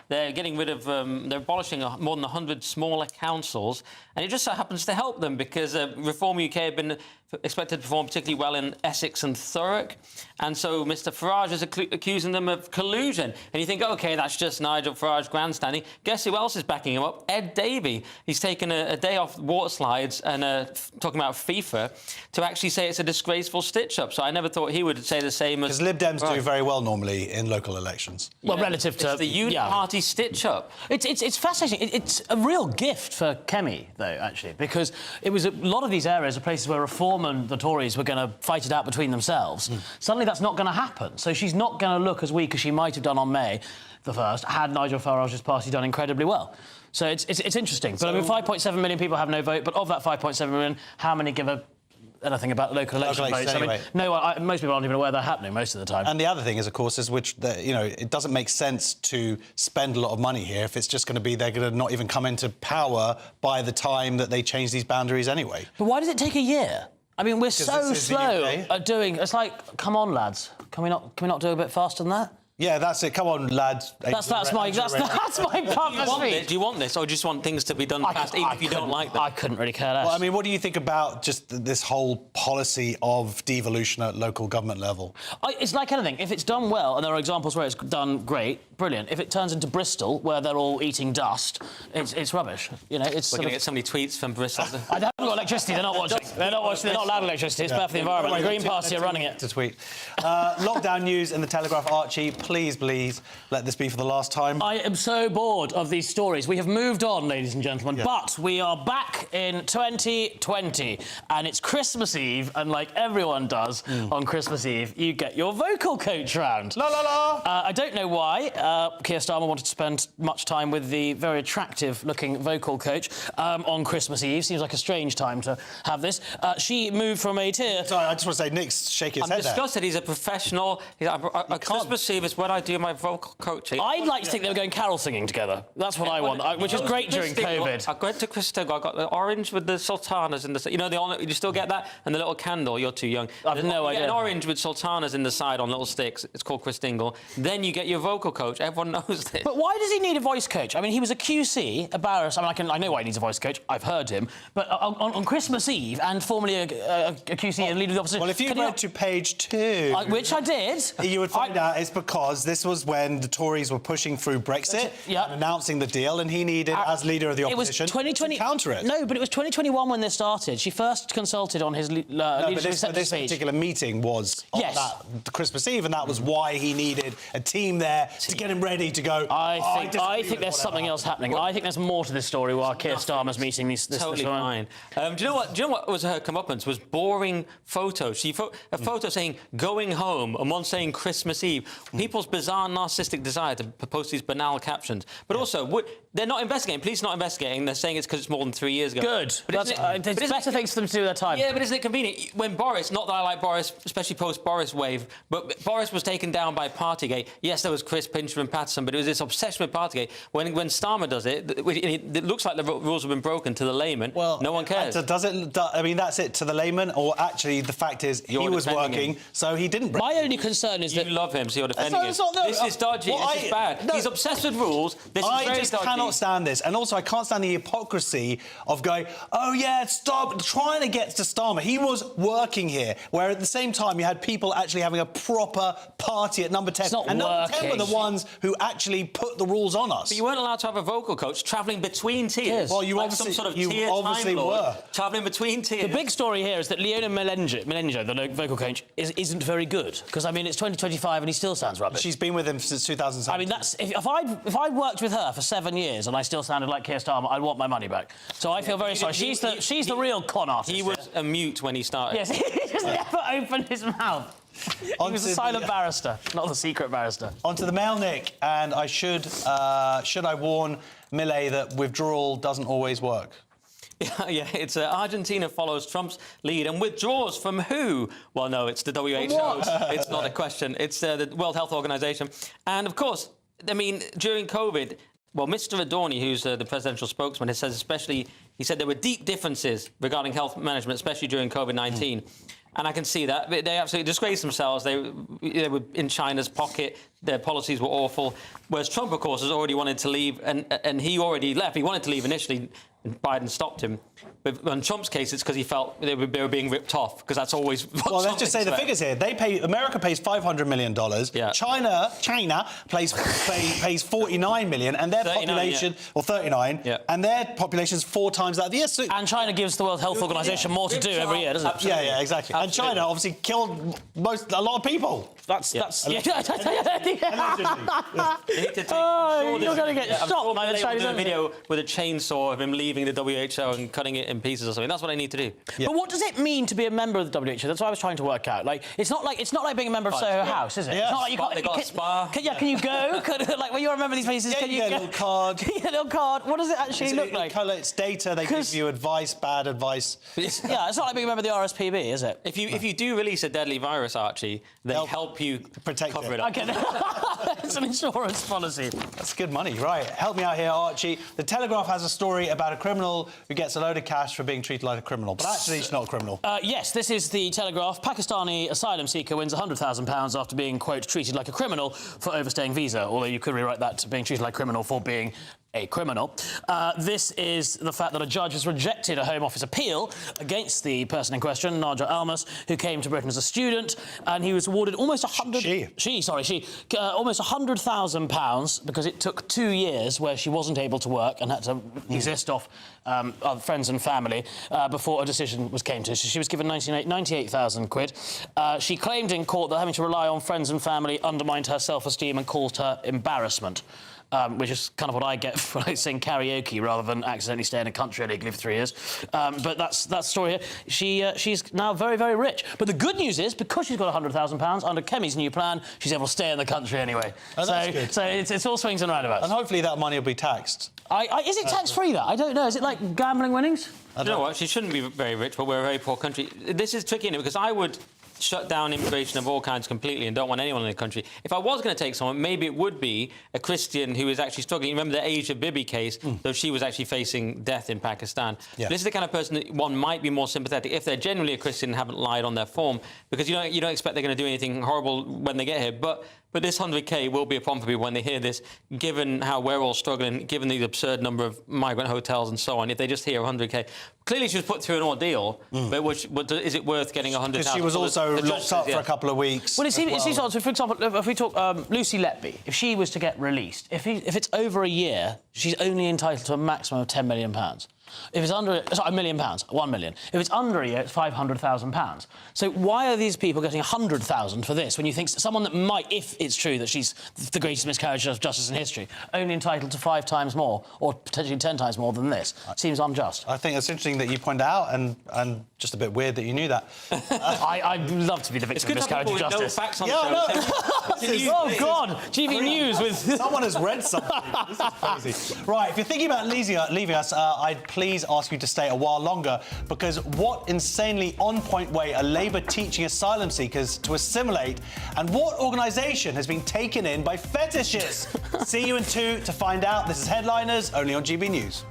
They're getting rid of, they're abolishing more than 100 smaller councils, and it just so happens to help them because Reform UK have been expected to perform particularly well in Essex and Thurrock, and so Mr Farage is accusing them of collusion. And you think, OK, that's just Nigel Farage grandstanding. Guess who else is backing him up? Ed Davey. He's taken a day off water slides and talking about FIFA to actually say it's a disgraceful stitch-up. So I never thought he would say the same as... Because Lib Dems do very well normally in local elections. Well, relative to... It's the Uni-Party stitch-up. It's fascinating. It's a real gift for Kemi, though, actually, because it was a lot of these areas are places where Reform and the Tories were going to fight it out between themselves. Suddenly that's not going to happen. So she's not going to look as weak as she might have done on May the 1st, had Nigel Farage's party done incredibly well. So it's interesting. But I mean, 5.7 million people have no vote, but of that 5.7 million, how many give anything about local election votes? Anyway. I mean, most people aren't even aware they're happening most of the time. And the other thing is, of course, it doesn't make sense to spend a lot of money here if it's just going to be they're going to not even come into power by the time that they change these boundaries anyway. But why does it take a year? I mean, we're so slow at doing... It's like, come on, lads. Can we not do a bit faster than that? Yeah, that's it. Come on, lads. That's my purpose speech. Do you want this, or do you just want things to be done fast, even if you don't like them? I couldn't really care less. Well, I mean, what do you think about just this whole policy of devolution at local government level? It's like anything. If it's done well, and there are examples where it's done great, brilliant. If it turns into Bristol, where they're all eating dust, it's rubbish. You know, it's... We're going to get so many tweets from Bristol. I haven't got electricity. They're not watching. They're not watching. They're not allowed electricity. It's bad for the environment. The Green Party are running it. To tweet. Lockdown news in the Telegraph. Archie, please let this be for the last time. I am so bored of these stories. We have moved on, ladies and gentlemen, but we are back in 2020, and it's Christmas Eve, and like everyone does on Christmas Eve, you get your vocal coach round. La la la! I don't know why Keir Starmer wanted to spend much time with the very attractive-looking vocal coach on Christmas Eve. Seems like a strange time to have this. She moved from a tier... Sorry, I just want to say, Nick's shaking his head there. I'm disgusted. He's a professional. Christmas Eve is when I do my vocal coaching. I'd like to think they were going carol singing together. That's what I want, which is great during COVID. I went to Christingle. I got the orange with the sultanas in the... You know, you still get that? And the little candle. You're too young. I've no idea. You get an orange with sultanas in the side on little sticks. It's called Christingle. Then you get your vocal coach. Everyone knows this. But why does he need a voice coach? I mean, he was a QC, a barrister. I mean, I know why he needs a voice coach. I've heard him. But on Christmas Eve, and formerly a QC and leader of the opposition... Well, if you went to page 2... which I did... You would find out it's because this was when the Tories were pushing through Brexit and announcing the deal, and he needed, as leader of the opposition, to counter it. No, but it was 2021 when this started. She first consulted on his leadership speech. This particular meeting was on that Christmas Eve, and that was why he needed a team there to get him ready to go. I think there's something else happening. I think there's more to this story while Keir Starmer's meeting this totally fine. Do you know what was her comeuppance? Was boring photos. A photo saying going home and one saying Christmas Eve. People's bizarre narcissistic desire to post these banal captions. But also, they're not investigating. Police are not investigating. They're saying it's because it's more than 3 years ago. Good. But it's better things for them to do with their time. Yeah, but isn't it convenient? When Boris, not that I like Boris, especially post-Boris wave, but Boris was taken down by Partygate. Yes, there was Chris Pincher and Patterson, but it was this obsession with Partygate. When Starmer does it, it looks like the rules have been broken to the layman. Well, no one cares. I mean, that's it to the layman, or actually the fact is he was working, so he didn't... My only concern is that... You love him, so you're defending him. This is dodgy. This is bad. He's obsessed with rules. This is very dodgy. I just cannot stand this. And also, I can't stand the hypocrisy of going, oh, yeah, stop trying to get to Starmer. He was working here, where at the same time you had people actually having a proper party at Number 10. It's not and working. Number 10 were the ones who actually put the rules on us. But you weren't allowed to have a vocal coach travelling between tiers. Well, you like obviously, some sort of you obviously were. Travelling between tiers. The big story here is that Leona Melenjo, the vocal coach, isn't very good. Because, I mean, it's 2025 and he still sounds rubbish. She's been with him since 2007. I mean, that's... If I'd worked with her for 7 years and I still sounded like Keir Starmer, I'd want my money back. So I feel very sorry. She's the real con artist. He was a mute when he started. Yes, he just never opened his mouth. He was a silent barrister, not the secret barrister. Onto the mail, Nick, and I should I warn Millet that withdrawal doesn't always work? Yeah, it's Argentina follows Trump's lead and withdraws from who? Well, no, it's the WHO. It's not a question. It's the World Health Organization. And, of course, I mean, during COVID... Well, Mr. Adorni, who's the presidential spokesman, he said there were deep differences regarding health management, especially during COVID-19. And I can see that. They absolutely disgraced themselves. They were in China's pocket. Their policies were awful. Whereas Trump, of course, has already wanted to leave, and he already left. He wanted to leave initially, and Biden stopped him. But in Trump's case, it's because he felt they were being ripped off, because that's always what Well, let's just say the figures here. America pays $500 million. Yeah. China pays $49 million, and their 39, population, or 39, and their population is 4 times that of the US. And China gives the World Health Organization more to do every year, doesn't it? Absolutely. Yeah, exactly. And China obviously killed a lot of people. That's You're going to get shot by the Chinese. A video with a chainsaw of him leaving the WHO and cutting it in pieces or something. That's what I need to do. But what does it mean to be a member of the WHO? That's what I was trying to work out. Like, it's not like being a member of Soho House, is it? Yeah. It's not like you can't. They got a spa. Can you go? Like, when you're a member of these places, can you get go? a little card? Can you get a little card? What does it actually look like? It's data. They give you advice, bad advice. It's not like being a member of the RSPB, is it? If you do release a deadly virus, Archie, they help you cover it up. Okay. It's an insurance policy. That's good money, right? Help me out here, Archie. The Telegraph has a story about a criminal who gets a load of cash for being treated like a criminal, but actually he's not a criminal. Yes, this is the Telegraph. Pakistani asylum seeker wins £100,000 after being, quote, treated like a criminal for overstaying visa, although you could rewrite that to being treated like a criminal for being a criminal. This is the fact that a judge has rejected a Home Office appeal against the person in question, Naja Almas, who came to Britain as a student, and he was awarded almost £100,000 because it took 2 years where she wasn't able to work and had to exist off other friends and family before a decision was came to. So she was given 98,000 quid. She claimed in court that having to rely on friends and family undermined her self-esteem and caused her embarrassment. Which is kind of what I get when I sing karaoke rather than accidentally stay in a country illegally for 3 years. But that's the story here. She's now very, very rich. But the good news is, because she's got £100,000, under Kemi's new plan, she's able to stay in the country anyway. Oh, that's good. So it's all swings and roundabouts. And hopefully that money will be taxed. Is it tax-free, that? I don't know. Is it like gambling winnings? You know what? She shouldn't be very rich, but we're a very poor country. This is tricky, because I would shut down immigration of all kinds completely and don't want anyone in the country. If I was going to take someone, maybe it would be a Christian who is actually struggling. You remember the Asia Bibi case, though she was actually facing death in Pakistan. Yeah. This is the kind of person that one might be more sympathetic if they're genuinely a Christian and haven't lied on their form, because you don't expect they're going to do anything horrible when they get here. But this 100k will be a problem for people when they hear this, given how we're all struggling, given the absurd number of migrant hotels and so on. If they just hear 100k, clearly she was put through an ordeal. But is it worth getting 100,000? Because she was also locked up for a couple of weeks. Well, it seems odd. So, for example, if we talk Lucy Letby, if she was to get released, if it's over a year, she's only entitled to a maximum of £10 million. If it's under, sorry, £1 million, 1 million. If it's under a year, it's £500,000. So why are these people getting 100,000 for this when you think someone that might, if it's true that she's the greatest miscarriage of justice in history, only entitled to 5 times more or potentially 10 times more than this? Seems unjust. I think it's interesting that you point out, and just a bit weird that you knew that. I'd love to be the victim of miscarriage of justice. No facts on the show. Oh God, GBNews with someone has read something. This is crazy. Right, if you're thinking about leaving us, I'd please ask you to stay a while longer, because what insanely on-point way are Labour teaching asylum seekers to assimilate, and what organisation has been taken in by fetishes? See you in 2 to find out. This is Headliners, only on GB News.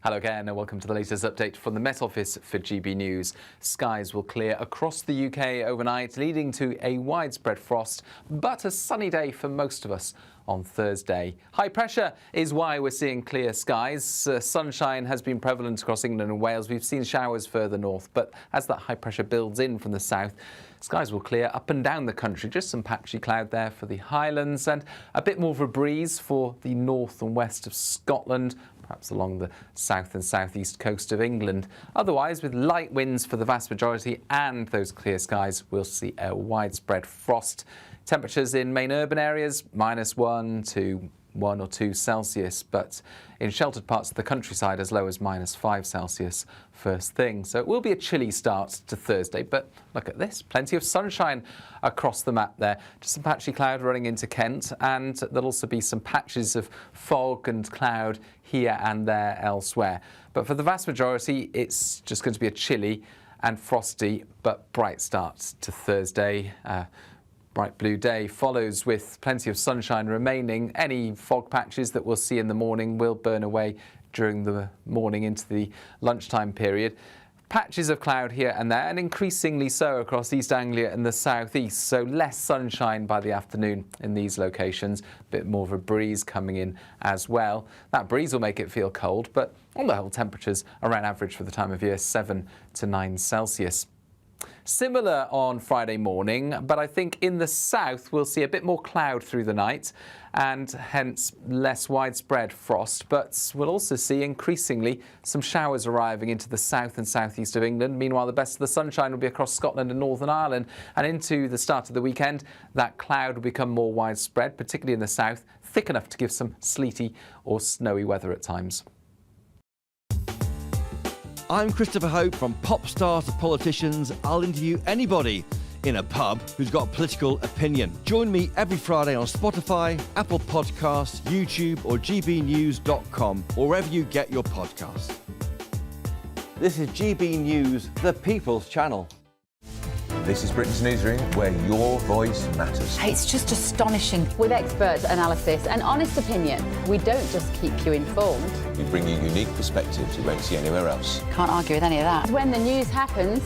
Hello again and welcome to the latest update from the Met Office for GB News. Skies will clear across the UK overnight, leading to a widespread frost, but a sunny day for most of us on Thursday. High pressure is why we're seeing clear skies. Sunshine has been prevalent across England and Wales. We've seen showers further north, but as that high pressure builds in from the south, skies will clear up and down the country. Just some patchy cloud there for the Highlands and a bit more of a breeze for the north and west of Scotland, perhaps along the south and southeast coast of England. Otherwise, with light winds for the vast majority and those clear skies, we'll see a widespread frost. Temperatures in main urban areas, -1 to 1 or 2 Celsius, but in sheltered parts of the countryside as low as -5 Celsius first thing. So it will be a chilly start to Thursday, but look at this, plenty of sunshine across the map there. Just some patchy cloud running into Kent, and there'll also be some patches of fog and cloud here and there elsewhere. But for the vast majority, it's just going to be a chilly and frosty but bright start to Thursday. Bright blue day follows with plenty of sunshine remaining. Any fog patches that we'll see in the morning will burn away during the morning into the lunchtime period. Patches of cloud here and there, and increasingly so across East Anglia and the southeast, so less sunshine by the afternoon in these locations. A bit more of a breeze coming in as well. That breeze will make it feel cold, but on the whole, temperatures around average for the time of year, 7 to 9 Celsius. Similar on Friday morning, but I think in the south we'll see a bit more cloud through the night and hence less widespread frost, but we'll also see increasingly some showers arriving into the south and southeast of England. Meanwhile, the best of the sunshine will be across Scotland and Northern Ireland, and into the start of the weekend that cloud will become more widespread, particularly in the south, thick enough to give some sleety or snowy weather at times. I'm Christopher Hope. From pop stars to politicians, I'll interview anybody in a pub who's got a political opinion. Join me every Friday on Spotify, Apple Podcasts, YouTube or gbnews.com, or wherever you get your podcasts. This is GB News, the People's Channel. This is Britain's newsroom, where your voice matters. It's just astonishing. With expert analysis and honest opinion, we don't just keep you informed. We bring you unique perspectives you won't see anywhere else. Can't argue with any of that. When the news happens,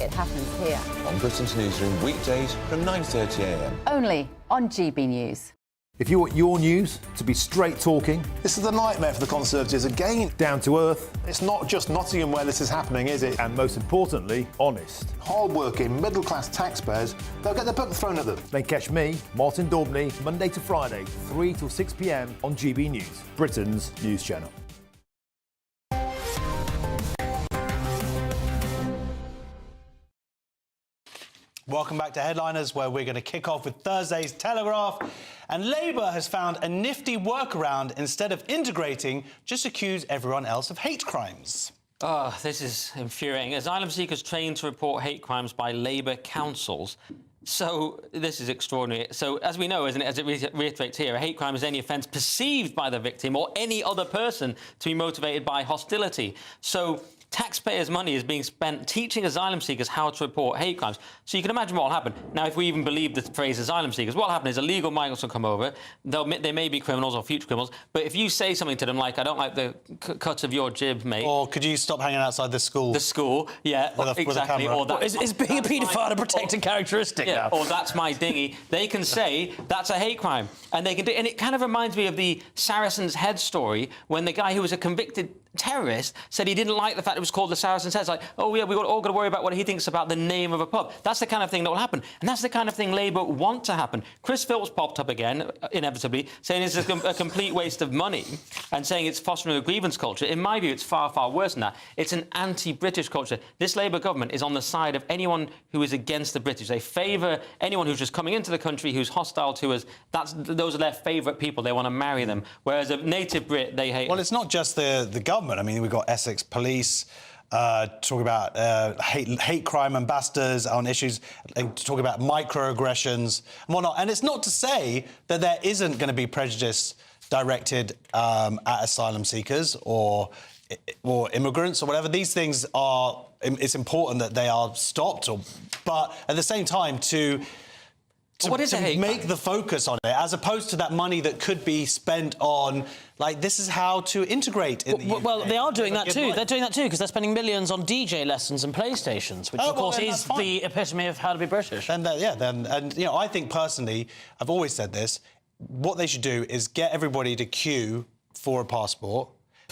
it happens here. On Britain's newsroom, weekdays from 9:30 a.m. Only on GB News. If you want your news to be straight talking... This is a nightmare for the Conservatives again. Down to earth. It's not just Nottingham where this is happening, is it? And most importantly, honest. Hard-working, middle-class taxpayers, they'll get their book thrown at them. Then catch me, Martin Daubney, Monday to Friday, 3 till 6 p.m. on GB News, Britain's news channel. Welcome back to Headliners, where we're going to kick off with Thursday's Telegraph. And Labour has found a nifty workaround. Instead of integrating, just accuse everyone else of hate crimes. Oh, this is infuriating. Asylum seekers trained to report hate crimes by Labour councils. So this is extraordinary. So as we know, as it reiterates here, a hate crime is any offence perceived by the victim or any other person to be motivated by hostility. So taxpayers' money is being spent teaching asylum seekers how to report hate crimes. So you can imagine what will happen. Now, if we even believe the phrase asylum seekers, what will happen is illegal migrants will come over. They may be criminals or future criminals, but if you say something to them like, I don't like the cut of your jib, mate. Or could you stop hanging outside the school? The school, yeah, exactly. Or that, is being a paedophile a protected characteristic now? Or that's my dinghy. They can say that's a hate crime. And they can do, and it kind of reminds me of the Saracen's Head story when the guy who was a convicted terrorist said he didn't like the fact it was called the Saracen's Head. It's like, oh yeah, we've all got to worry about what he thinks about the name of a pub. That's the kind of thing that will happen. And that's the kind of thing Labour want to happen. Chris Philps popped up again, inevitably, saying it's a complete waste of money and saying it's fostering a grievance culture. In my view, it's far, far worse than that. It's an anti-British culture. This Labour government is on the side of anyone who is against the British. They favour anyone who's just coming into the country, who's hostile to us. Those are their favourite people. They want to marry them. Whereas a native Brit, they hate Well, it's not just the government. I mean, we've got Essex Police talking about hate crime ambassadors on issues, talking about microaggressions and whatnot. And it's not to say that there isn't going to be prejudice directed at asylum seekers or immigrants or whatever. These things are... It's important that they are stopped, but at the same time to make the focus on it, as opposed to that money that could be spent on, like, this is how to integrate in the UK. Well, they are doing that too. They're doing that too, because they're spending millions on DJ lessons and PlayStations, which, of course, is the epitome of how to be British. And you know, I think personally, I've always said this, what they should do is get everybody to queue for a passport,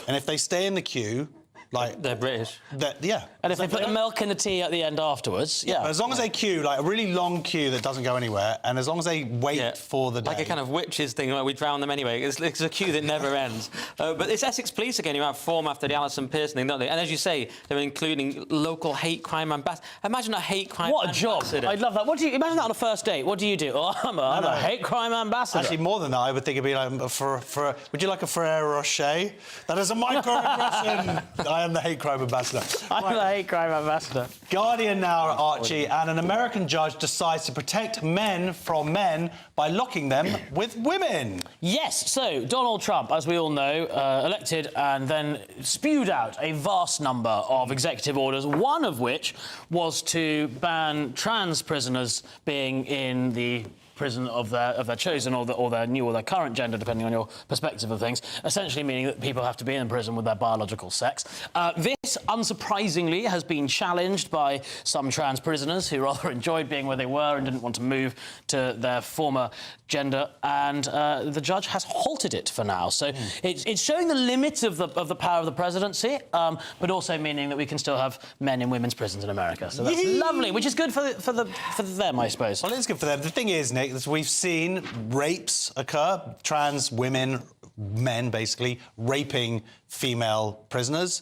and if they stay in the queue, like... They're British. Yeah. And if they put the milk in the tea at the end afterwards, yeah. As long as they queue, like a really long queue that doesn't go anywhere, and as long as they wait for the day... Like a kind of witches thing, like we drown them anyway. It's a queue that never ends. But it's Essex Police again who have form after the Alison Pearson thing, don't they? And as you say, they're including local hate crime ambassadors. Imagine a hate crime ambassador. What a job. I'd love that. What do you... Imagine that on a first date. What do you do? Oh, I'm a hate crime ambassador. Actually, more than that, I would think it'd be like, would you like a Ferrero Rocher? That is a microaggression. I am the hate crime ambassador. I'm the hate crime ambassador. Guardian now, Archie, and an American judge decides to protect men from men by locking them with women. Yes, so Donald Trump, as we all know, elected and then spewed out a vast number of executive orders, one of which was to ban trans prisoners being in the prison of their chosen or their new or their current gender, depending on your perspective of things, essentially meaning that people have to be in prison with their biological sex. This, unsurprisingly, has been challenged by some trans prisoners who rather enjoyed being where they were and didn't want to move to their former gender, and the judge has halted it for now. So it's showing the limits of the power of the presidency, but also meaning that we can still have men in women's prisons in America. So that's lovely, which is good for them, I suppose. Well, it is good for them. The thing is, Nick, we've seen rapes occur, trans women, men basically, raping female prisoners,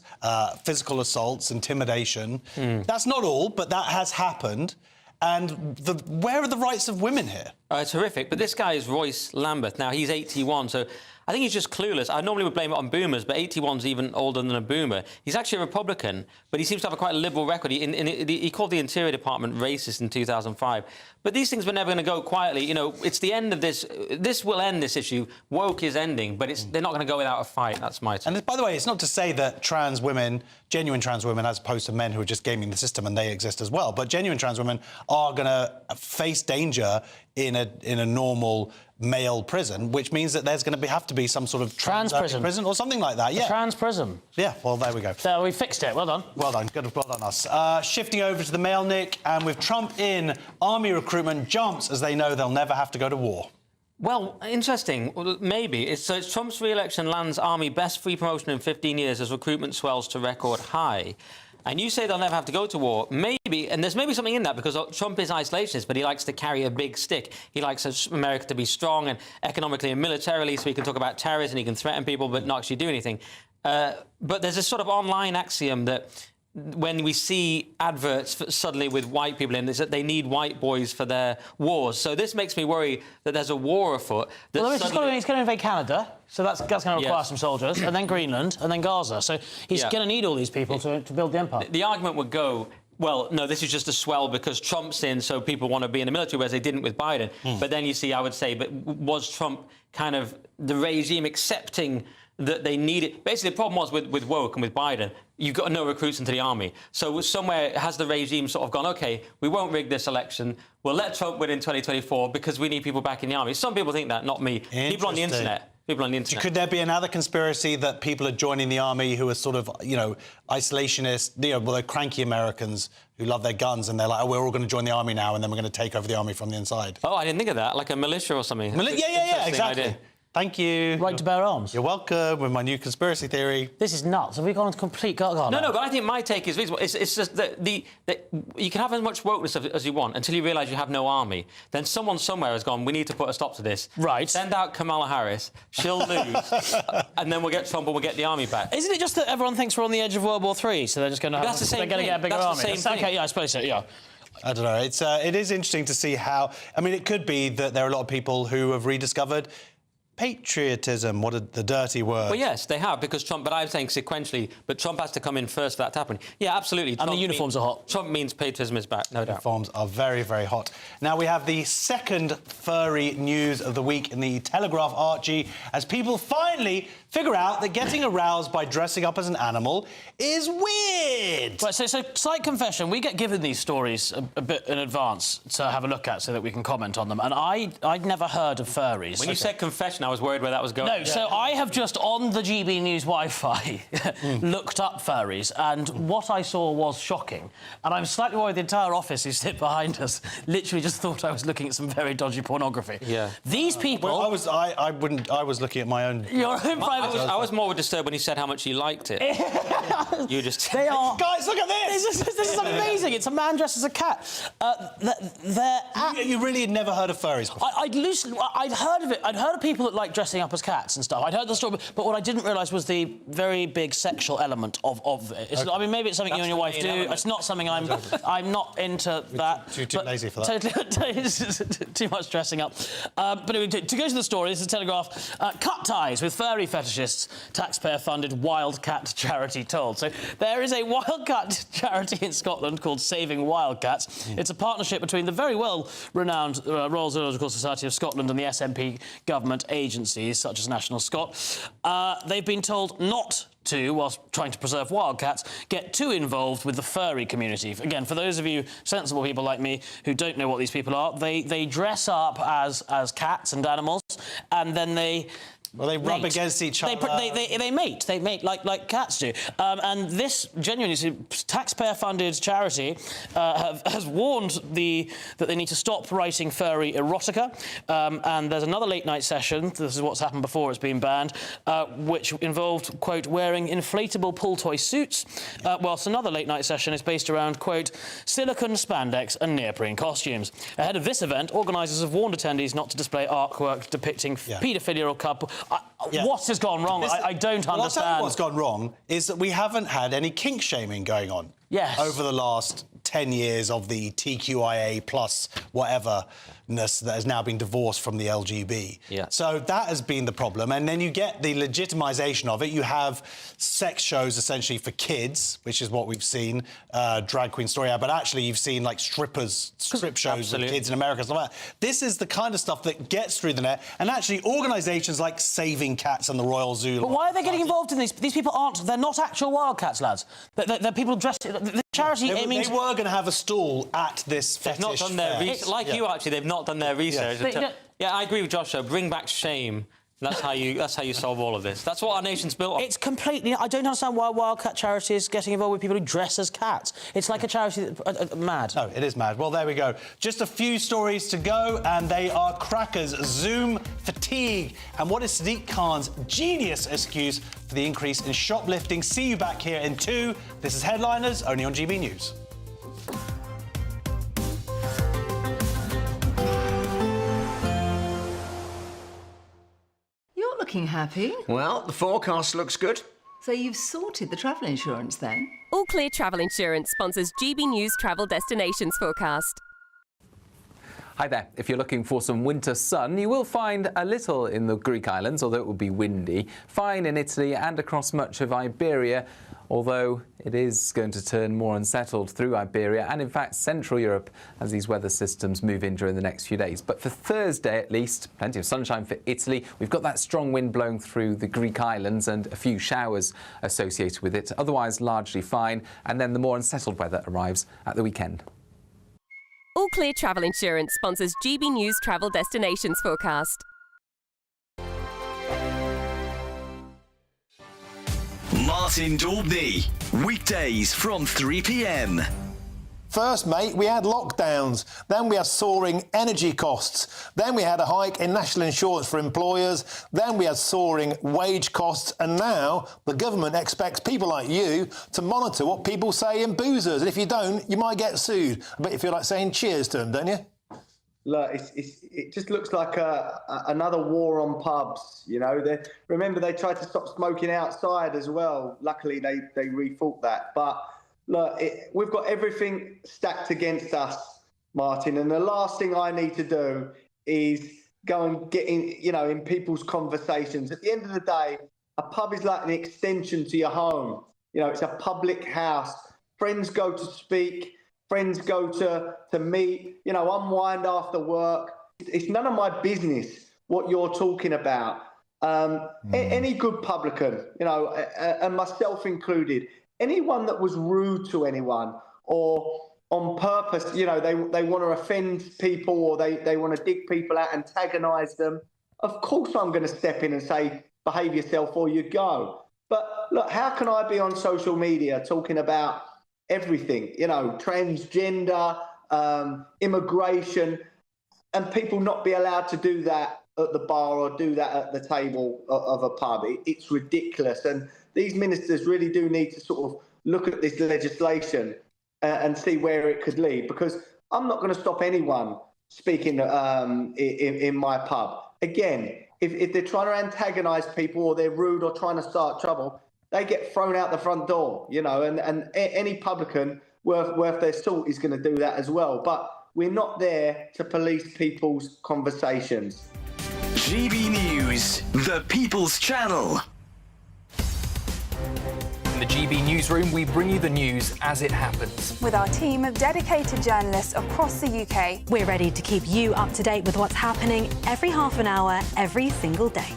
physical assaults, intimidation. That's not all, but that has happened. And where are the rights of women here? It's horrific. But this guy is Royce Lambeth. Now, he's 81, so I think he's just clueless. I normally would blame it on boomers, but 81's even older than a boomer. He's actually a Republican, but he seems to have quite a liberal record. He called the Interior Department racist in 2005. But these things were never going to go quietly. You know, it's the end of this. This will end this issue. Woke is ending, but they're not going to go without a fight. That's my take. And by the way, it's not to say that trans women, genuine trans women, as opposed to men who are just gaming the system, and they exist as well, but genuine trans women are going to face danger in a normal male prison, which means that there's going to have to be some sort of trans prison or something like that. Yeah, trans prison. Yeah, well, there we go. So we fixed it. Well done. Well done. Good. Well done, us. Shifting over to the mail, Nick, and with Trump in, army recruitment jumps as they know they'll never have to go to war. Well, interesting. Well, maybe. It's Trump's re-election lands army best free promotion in 15 years as recruitment swells to record high. And you say they'll never have to go to war. Maybe, and there's maybe something in that, because Trump is isolationist, but he likes to carry a big stick. He likes America to be strong and economically and militarily, so he can talk about terrorists and he can threaten people but not actually do anything. But there's a sort of online axiom that when we see adverts suddenly with white people in, is that they need white boys for their wars. So this makes me worry that there's a war afoot. Well, he's going to invade Canada, so that's going to require some soldiers, and then Greenland, and then Gaza. So he's going to need all these people to build the empire. The argument would go, well, no, this is just a swell because Trump's in, so people want to be in the military, whereas they didn't with Biden. But then you see, I would say, but was Trump kind of the regime accepting that they needed? Basically, the problem was with woke and with Biden, you've got no recruits into the army. So somewhere has the regime sort of gone, OK, we won't rig this election. We'll let Trump win in 2024 because we need people back in the army. Some people think that, not me. People on the internet. People on the internet. Could there be another conspiracy that people are joining the army who are sort of, you know, isolationist, well, they're cranky Americans who love their guns and they're like, oh, we're all going to join the army now and then we're going to take over the army from the inside? Oh, I didn't think of that. Like a militia or something. Yeah, exactly. Idea. Thank you. Right to bear arms. You're welcome with my new conspiracy theory. This is nuts. Have we gone into complete gaga? No, but I think my take is reasonable. It's just that you can have as much wokeness as you want until you realise you have no army. Then someone somewhere has gone, we need to put a stop to this. Right. Send out Kamala Harris. She'll lose. And then we'll get Trump and we'll get the army back. Isn't it just that everyone thinks we're on the edge of World War III, so they're just going to have... They're going to get a bigger army? That's the same thing. Okay, yeah, I suppose so, yeah. I don't know. It is interesting to see how... I mean, it could be that there are a lot of people who have rediscovered patriotism, the dirty word. Well, yes, they have, because Trump... But I'm saying sequentially, but Trump has to come in first for that to happen. Yeah, absolutely. And the uniforms are hot. Trump means patriotism is back, no doubt. Uniforms are very, very hot. Now, we have the second furry news of the week in the Telegraph, Archie, as people finally figure out that getting aroused by dressing up as an animal is weird. Right, so slight confession, we get given these stories a bit in advance to have a look at so that we can comment on them, and I'd never heard of furries. When you said confession, I was worried where that was going. No, so I have just, on the GB News Wi-Fi, looked up furries, and what I saw was shocking. And I'm slightly worried the entire office who sit behind us literally just thought I was looking at some very dodgy pornography. Yeah. These people... Well, I was looking at my own... Your own private... I was more disturbed when he said how much he liked it. You just... They are... Guys, look at this! This is amazing. It's a man dressed as a cat. You really had never heard of furries before? I'd heard of it. I'd heard of people that like dressing up as cats and stuff. I'd heard the story, but what I didn't realise was the very big sexual element of it. Okay. I mean, maybe it's something you and your wife do. It's not something I'm not into that. Too lazy for that. Totally, too much dressing up. But anyway, to go to the story, this is Telegraph. Cut ties with furry fetishists fetishists, taxpayer-funded Wildcat charity told. So there is a Wildcat charity in Scotland called Saving Wildcats. It's a partnership between the very well-renowned Royal Zoological Society of Scotland and the SNP government agencies, such as National Scot. They've been told not to, whilst trying to preserve wildcats, get too involved with the furry community. Again, for those of you sensible people like me who don't know what these people are, they dress up as cats and animals, and then they rub against each other. They mate like cats do. And this genuinely taxpayer-funded charity has warned that they need to stop writing furry erotica. And there's another late-night session, this is what's happened before it's been banned, which involved, quote, wearing inflatable pull toy suits, whilst another late-night session is based around, quote, silicone spandex and neoprene costumes. Ahead of this event, organisers have warned attendees not to display artwork depicting paedophilia or couple. What has gone wrong? I don't understand. I'll tell you what's gone wrong is that we haven't had any kink shaming going on over the last 10 years of the TQIA plus whateverness that has now been divorced from the LGB. So that has been the problem. And then you get the legitimisation of it. You have sex shows essentially for kids, which is what we've seen, Drag Queen Story Hour, but actually you've seen like strip shows with kids in America and stuff like that. This is the kind of stuff that gets through the net, and actually organisations like Saving Cats and the Royal Zoo. But why are they getting involved in these? These people they're not actual wildcats, lads. They're people dressed... The charity aiming... They were going to have a stall at this fetish They've not done their research. Like you, actually, they've not done their research. Yeah, I agree with Josh, though. Bring back shame. That's how you solve all of this. That's what our nation's built on. It's completely... I don't understand why Wildcat Charity is getting involved with people who dress as cats. It's like a charity that... mad. No, it is mad. Well, there we go. Just a few stories to go, and they are crackers. Zoom fatigue. And what is Sadiq Khan's genius excuse for the increase in shoplifting? See you back here in 2. This is Headliners, only on GB News. Looking happy. Well, the forecast looks good. So you've sorted the travel insurance then? All Clear Travel Insurance sponsors GB News Travel Destinations Forecast. Hi there. If you're looking for some winter sun, you will find a little in the Greek islands, although it will be windy. Fine in Italy and across much of Iberia, although it is going to turn more unsettled through Iberia and, in fact, Central Europe as these weather systems move in during the next few days. But for Thursday, at least, plenty of sunshine for Italy. We've got that strong wind blowing through the Greek islands and a few showers associated with it. Otherwise, largely fine. And then the more unsettled weather arrives at the weekend. All Clear Travel Insurance sponsors GB News Travel Destinations Forecast. Martin Daubney, weekdays from 3 p.m. First, mate, we had lockdowns. Then we had soaring energy costs. Then we had a hike in national insurance for employers. Then we had soaring wage costs. And now the government expects people like you to monitor what people say in boozers. And if you don't, you might get sued. I bet you feel like saying cheers to them, don't you? Look, it just looks like another war on pubs, you know. Remember, they tried to stop smoking outside as well. Luckily, they rethought that. But, look, we've got everything stacked against us, Martin, and the last thing I need to do is go and get in people's conversations. At the end of the day, a pub is like an extension to your home. You know, it's a public house. Friends go to speak. Friends go to meet, unwind after work. It's none of my business what you're talking about. Any good publican, and myself included, anyone that was rude to anyone or on purpose, they want to offend people or they want to dig people out, antagonise them, of course I'm going to step in and say, behave yourself or you go. But look, how can I be on social media talking about everything, transgender, immigration, and people not be allowed to do that at the bar or do that at the table of a pub? It's ridiculous. And these ministers really do need to sort of look at this legislation and see where it could lead, because I'm not going to stop anyone speaking in my pub. Again, if they're trying to antagonise people or they're rude or trying to start trouble, they get thrown out the front door, and any publican worth their salt is going to do that as well. But we're not there to police people's conversations. GB News, the People's Channel. From the GB newsroom, we bring you the news as it happens. With our team of dedicated journalists across the UK, we're ready to keep you up to date with what's happening every half an hour, every single day.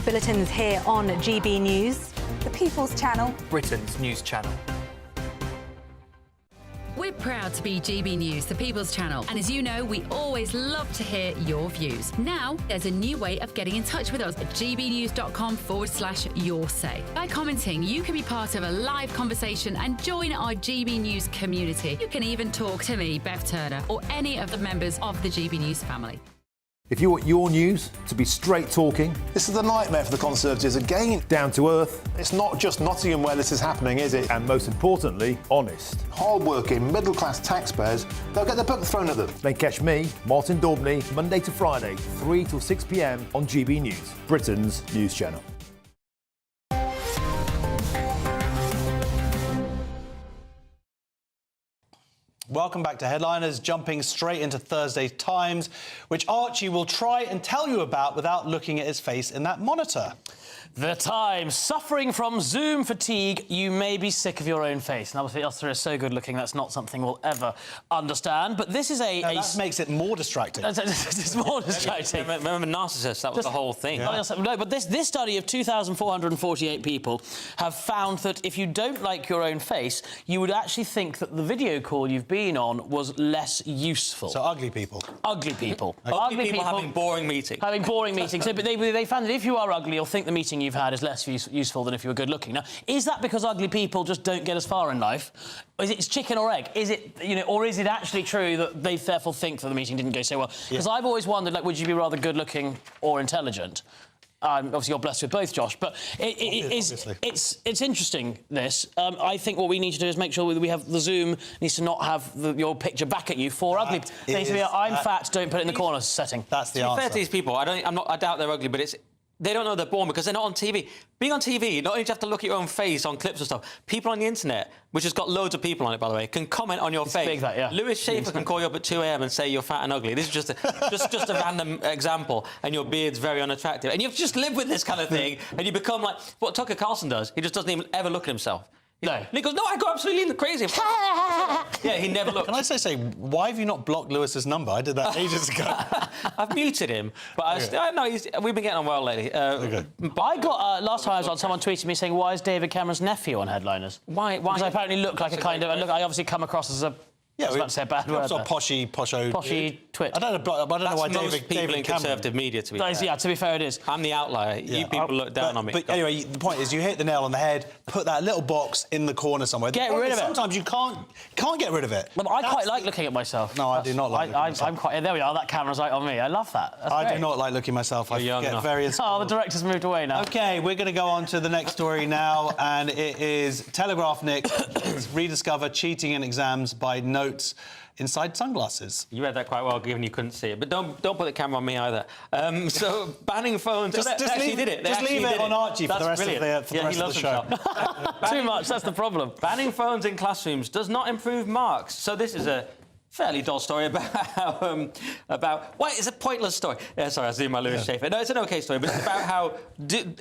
Bulletins here on GB News, the People's Channel, Britain's news channel. We're proud to be GB News, the People's Channel, and as you know, we always love to hear your views. Now, there's a new way of getting in touch with us at gbnews.com/yoursay. By commenting, you can be part of a live conversation and join our GB News community. You can even talk to me, Bev Turner, or any of the members of the GB News family. If you want your news to be straight talking, this is the nightmare for the Conservatives again. Down to earth. It's not just Nottingham where this is happening, is it? And most importantly, honest. Hard-working, middle-class taxpayers, they'll get their book thrown at them. Then catch me, Martin Daubney, Monday to Friday, 3 till 6 p.m. on GB News, Britain's news channel. Welcome back to Headliners, jumping straight into Thursday's Times, which Archie will try and tell you about without looking at his face in that monitor. The Times. Suffering from Zoom fatigue, you may be sick of your own face. And obviously, Uster is so good looking, that's not something we'll ever understand. But this is that makes it more distracting. It's more distracting. Remember Narcissus? That was the whole thing. Yeah. No, but this study of 2,448 people have found that if you don't like your own face, you would actually think that the video call you've been on was less useful. So ugly people. Ugly people. Ugly people having boring meetings. Having boring meetings. But they found that if you are ugly, you'll think the meeting you've had is less useful than if you were good looking. Now, is that because ugly people just don't get as far in life? Is it chicken or egg? Is it, or is it actually true that they therefore think that the meeting didn't go so well? Because I've always wondered, would you be rather good looking or intelligent? Obviously, you're blessed with both, Josh. But it's interesting, this. I think what we need to do is make sure that we have the Zoom needs to not have your picture back at you for ugly. It needs to be I'm fat, don't put it in the corner setting. That's the answer. To be fair to these people, I doubt they're ugly, but they don't know they're born because they're not on TV. Being on TV, not only do you have to look at your own face on clips and stuff, people on the internet, which has got loads of people on it, by the way, can comment on your face. Big, that, yeah. Lewis Schaefer can call you up at 2 a.m. and say you're fat and ugly. This is just a random example, and your beard's very unattractive. And you have to just live with this kind of thing, and you become like what Tucker Carlson does. He just doesn't even ever look at himself. No. And he goes, no, I go absolutely crazy. Yeah, he never looked. Can I say, why have you not blocked Lewis's number? I did that ages ago. I've muted him, but I know we've been getting on well lately. I got last time I was on, someone tweeted me saying, "Why is David Cameron's nephew on Headliners?" Why? Because I apparently look like a kind of. I obviously come across as a. I was about to say a bad word. Sort of poshy twit. I don't know why David in conservative media, to be fair. Yeah, to be fair, it is. I'm the outlier. Yeah. You people look down on me. But anyway, the point is you hit the nail on the head, put that little box in the corner somewhere. Get rid of it. Sometimes you can't get rid of it. But I quite like looking at myself. No, I do not like I'm quite... There we are, that camera's right on me. I love that. I do not like looking at myself. I get very... Oh, the director's moved away now. OK, we're going to go on to the next story now, and it is Telegraph Nick rediscover cheating in exams by notes inside sunglasses. You read that quite well, given you couldn't see it. But don't put the camera on me either. So banning phones. Just leave it on Archie for the rest of the show. Too much. That's the problem. Banning phones in classrooms does not improve marks. So this is a fairly dull story about why it's a pointless story. Yeah, sorry, I zoomed my Lewis Schaefer. No, it's an okay story, but it's about how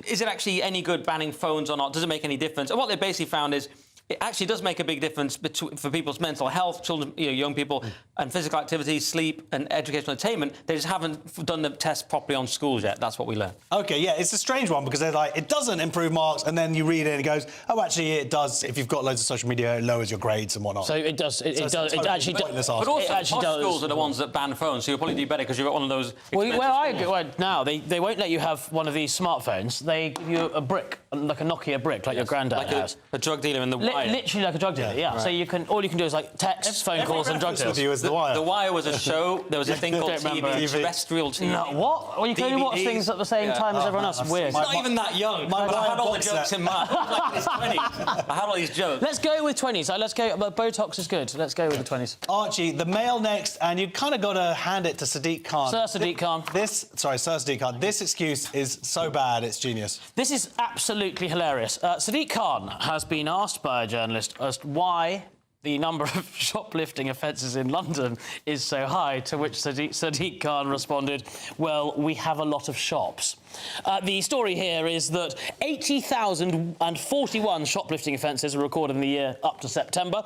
is it actually any good banning phones or not? Does it make any difference? And what they basically found is it actually does make a big difference for people's mental health, children, young people, and physical activity, sleep, and educational attainment. They just haven't done the test properly on schools yet. That's what we learned. OK, yeah, it's a strange one because they're like, it doesn't improve marks, and then you read it and it goes, oh, actually, it does. If you've got loads of social media, it lowers your grades and whatnot. So it does. It actually does. But also, schools are the ones that ban phones, so you'll probably do better because you've got one of those. Now they won't let you have one of these smartphones. They give you a brick, like a Nokia brick, like your granddad has. A drug dealer in the wire. Literally like a drug dealer, yeah. Right. So all you can do is like text, phone calls, and drug deals. The Wire. The Wire was a show. There was a thing called TV, terrestrial TV. No, what? Well, you can only watch things at the same time as everyone else. Weird. It's not even that young. I had all the jokes in mind. I was like in his 20s. I had all these jokes. Let's go with 20s. Let's go. Botox is good. Let's go with the 20s. Archie, the Mail next, and you've kind of got to hand it to Sadiq Khan. Sir Sadiq Khan. Sir Sadiq Khan. This excuse is so bad, it's genius. This is absolutely hilarious. Sadiq Khan has been asked by a journalist as to why the number of shoplifting offences in London is so high, to which Sadiq Khan responded, well, we have a lot of shops. The story here is that 80,041 shoplifting offences were recorded in the year up to September,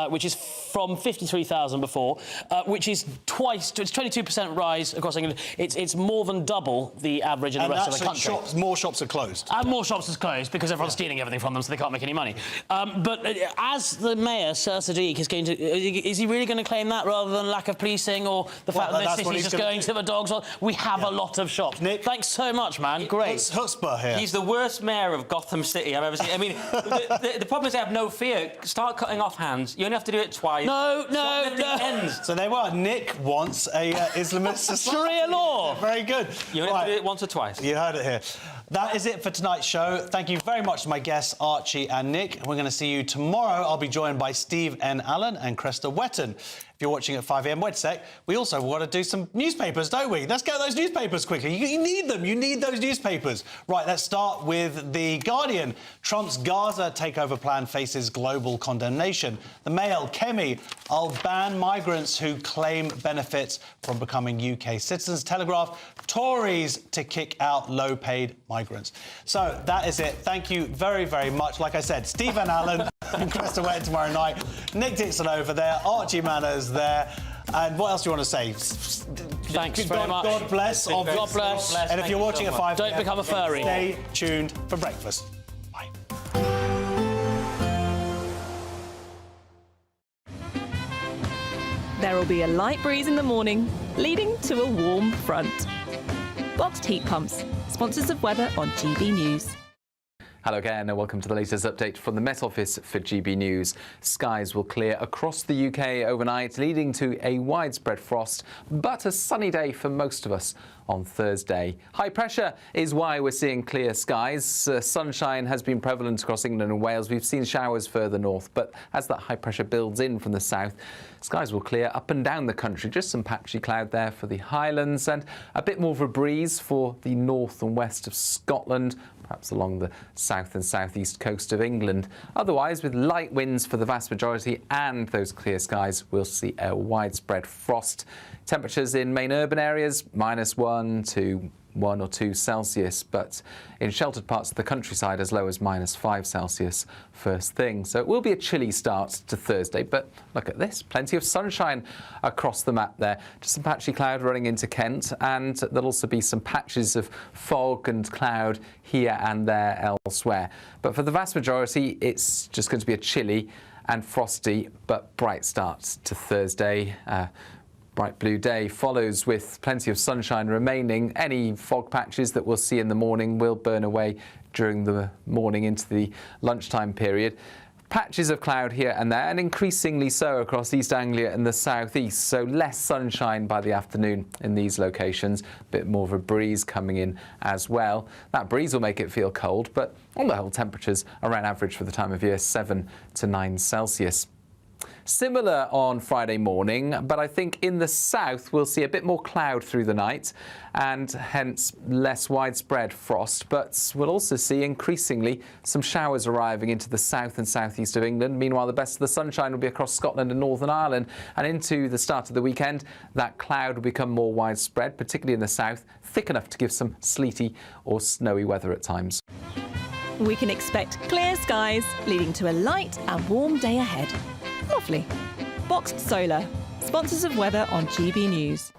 which is from 53,000 before, which is twice, it's 22% rise across England. It's more than double the average in the rest of the country. More shops are closed. And more shops are closed because everyone's stealing everything from them, so they can't make any money. But as the mayor, Sir Sadiq, is he really going to claim that rather than lack of policing or the fact that the city's just going to the dogs? We have a lot of shops. Nick, thanks so much, man. Great. It's chutzpah here. He's the worst mayor of Gotham City I've ever seen. I mean, the problem is they have no fear. Start cutting off hands. You only have to do it twice. No. Ends. So there were. Nick wants a Islamist society. Sharia law. Very good. You only have to do it once or twice. You heard it here. That is it for tonight's show. Thank you very much to my guests, Archie and Nick. We're going to see you tomorrow. I'll be joined by Steve N. Allen and Cresta Wetton. If you're watching at 5 a.m. wait a sec, we also want to do some newspapers, don't we? Let's get those newspapers quickly. You need them. You need those newspapers. Right, let's start with The Guardian. Trump's Gaza takeover plan faces global condemnation. The Mail, Kemi, I'll ban migrants who claim benefits from becoming UK citizens. Telegraph, Tories to kick out low-paid migrants. So that is it. Thank you very, very much. Like I said, Stephen Allen and Cresta Wetton tomorrow night. Nick Dixon over there. Archie Manners there. And what else do you want to say? Thanks very much. God bless. God bless. And if you're watching at 5 Don't become a furry. Stay tuned for breakfast. Bye. There will be a light breeze in the morning, leading to a warm front. Boxed heat pumps, sponsors of weather on GB News. Hello again and welcome to the latest update from the Met Office for GB News. Skies will clear across the UK overnight, leading to a widespread frost, but a sunny day for most of us on Thursday. High pressure is why we're seeing clear skies. Sunshine has been prevalent across England and Wales. We've seen showers further north, but as that high pressure builds in from the south, skies will clear up and down the country. Just some patchy cloud there for the Highlands and a bit more of a breeze for the north and west of Scotland, perhaps along the south and southeast coast of England. Otherwise, with light winds for the vast majority and those clear skies, we'll see a widespread frost. Temperatures in main urban areas, -1 to 1 or 2 Celsius, but in sheltered parts of the countryside as low as -5 Celsius first thing. So it will be a chilly start to Thursday, but look at this, plenty of sunshine across the map there. Just some patchy cloud running into Kent, and there'll also be some patches of fog and cloud here and there elsewhere. But for the vast majority, it's just going to be a chilly and frosty but bright start to Thursday. Bright blue day follows with plenty of sunshine remaining. Any fog patches that we'll see in the morning will burn away during the morning into the lunchtime period. Patches of cloud here and there, and increasingly so across East Anglia and the southeast, so less sunshine by the afternoon in these locations. A bit more of a breeze coming in as well. That breeze will make it feel cold, but on the whole, temperatures around average for the time of year, 7 to 9 Celsius. Similar on Friday morning, but I think in the south we'll see a bit more cloud through the night and hence less widespread frost, but we'll also see increasingly some showers arriving into the south and southeast of England. Meanwhile, the best of the sunshine will be across Scotland and Northern Ireland, and into the start of the weekend that cloud will become more widespread, particularly in the south, thick enough to give some sleety or snowy weather at times. We can expect clear skies, leading to a light and warm day ahead. Lovely. Boxed Solar, sponsors of weather on GB News.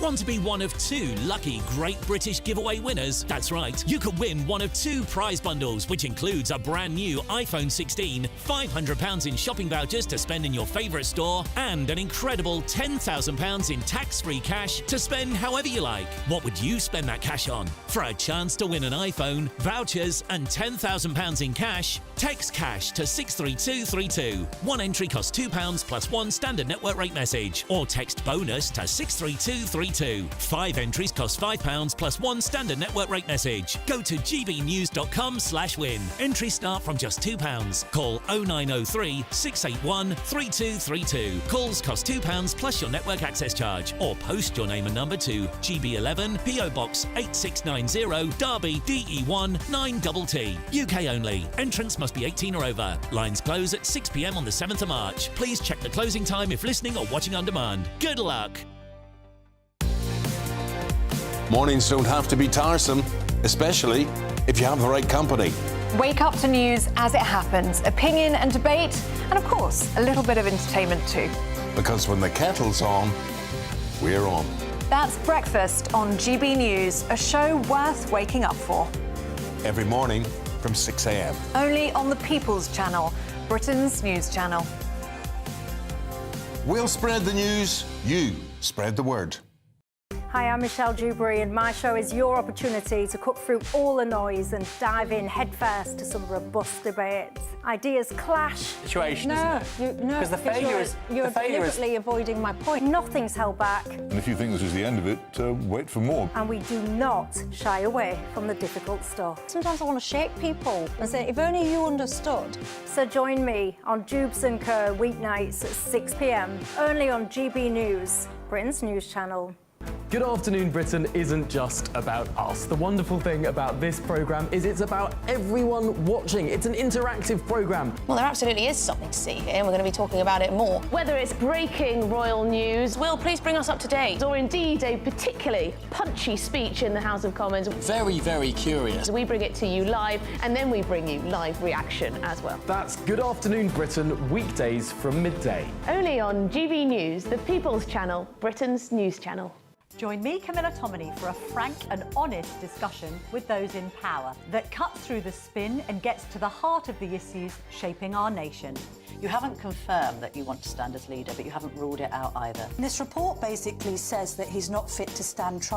Want to be one of 2 lucky Great British giveaway winners? That's right, you could win one of 2 prize bundles, which includes a brand new iPhone 16, £500 in shopping vouchers to spend in your favourite store, and an incredible £10,000 in tax-free cash to spend however you like. What would you spend that cash on? For a chance to win an iPhone, vouchers and £10,000 in cash, text cash to 63232. One entry costs £2 plus 1 standard network rate message, or text bonus to 63232. 3232. 5 entries cost £5 plus 1 standard network rate message. Go to gbnews.com/win. Entries start from just £2. Call 0903 681 3232. Calls cost £2 plus your network access charge, or post your name and number to GB11 PO Box 8690 Derby DE1 9TT. UK only. Entrance must be 18 or over. Lines close at 6 p.m. on the 7th of March. Please check the closing time if listening or watching on demand. Good luck. Mornings don't have to be tiresome, especially if you have the right company. Wake up to news as it happens, opinion and debate, and of course, a little bit of entertainment too. Because when the kettle's on, we're on. That's Breakfast on GB News, a show worth waking up for. Every morning from 6 a.m. Only on the People's Channel, Britain's news channel. We'll spread the news, you spread the word. Hi, I'm Michelle Dewberry, and my show is your opportunity to cut through all the noise and dive in headfirst to some robust debates. Ideas clash. Situation, no, isn't it? No, Because the failure is... You're deliberately avoiding my point. Nothing's held back. And if you think this is the end of it, wait for more. And we do not shy away from the difficult stuff. Sometimes I want to shake people and say, if only you understood. So join me on Dubes & Co. weeknights at 6 p.m, only on GB News, Britain's news channel. Good Afternoon Britain isn't just about us. The wonderful thing about this programme is it's about everyone watching. It's an interactive programme. Well, there absolutely is something to see here, and we're going to be talking about it more. Whether it's breaking royal news, Will, please bring us up to date. Or indeed a particularly punchy speech in the House of Commons. Very, very curious. We bring it to you live, and then we bring you live reaction as well. That's Good Afternoon Britain, weekdays from midday. Only on GB News, the People's Channel, Britain's news channel. Join me, Camilla Tominey, for a frank and honest discussion with those in power that cuts through the spin and gets to the heart of the issues shaping our nation. You haven't confirmed that you want to stand as leader, but you haven't ruled it out either. This report basically says that he's not fit to stand trial.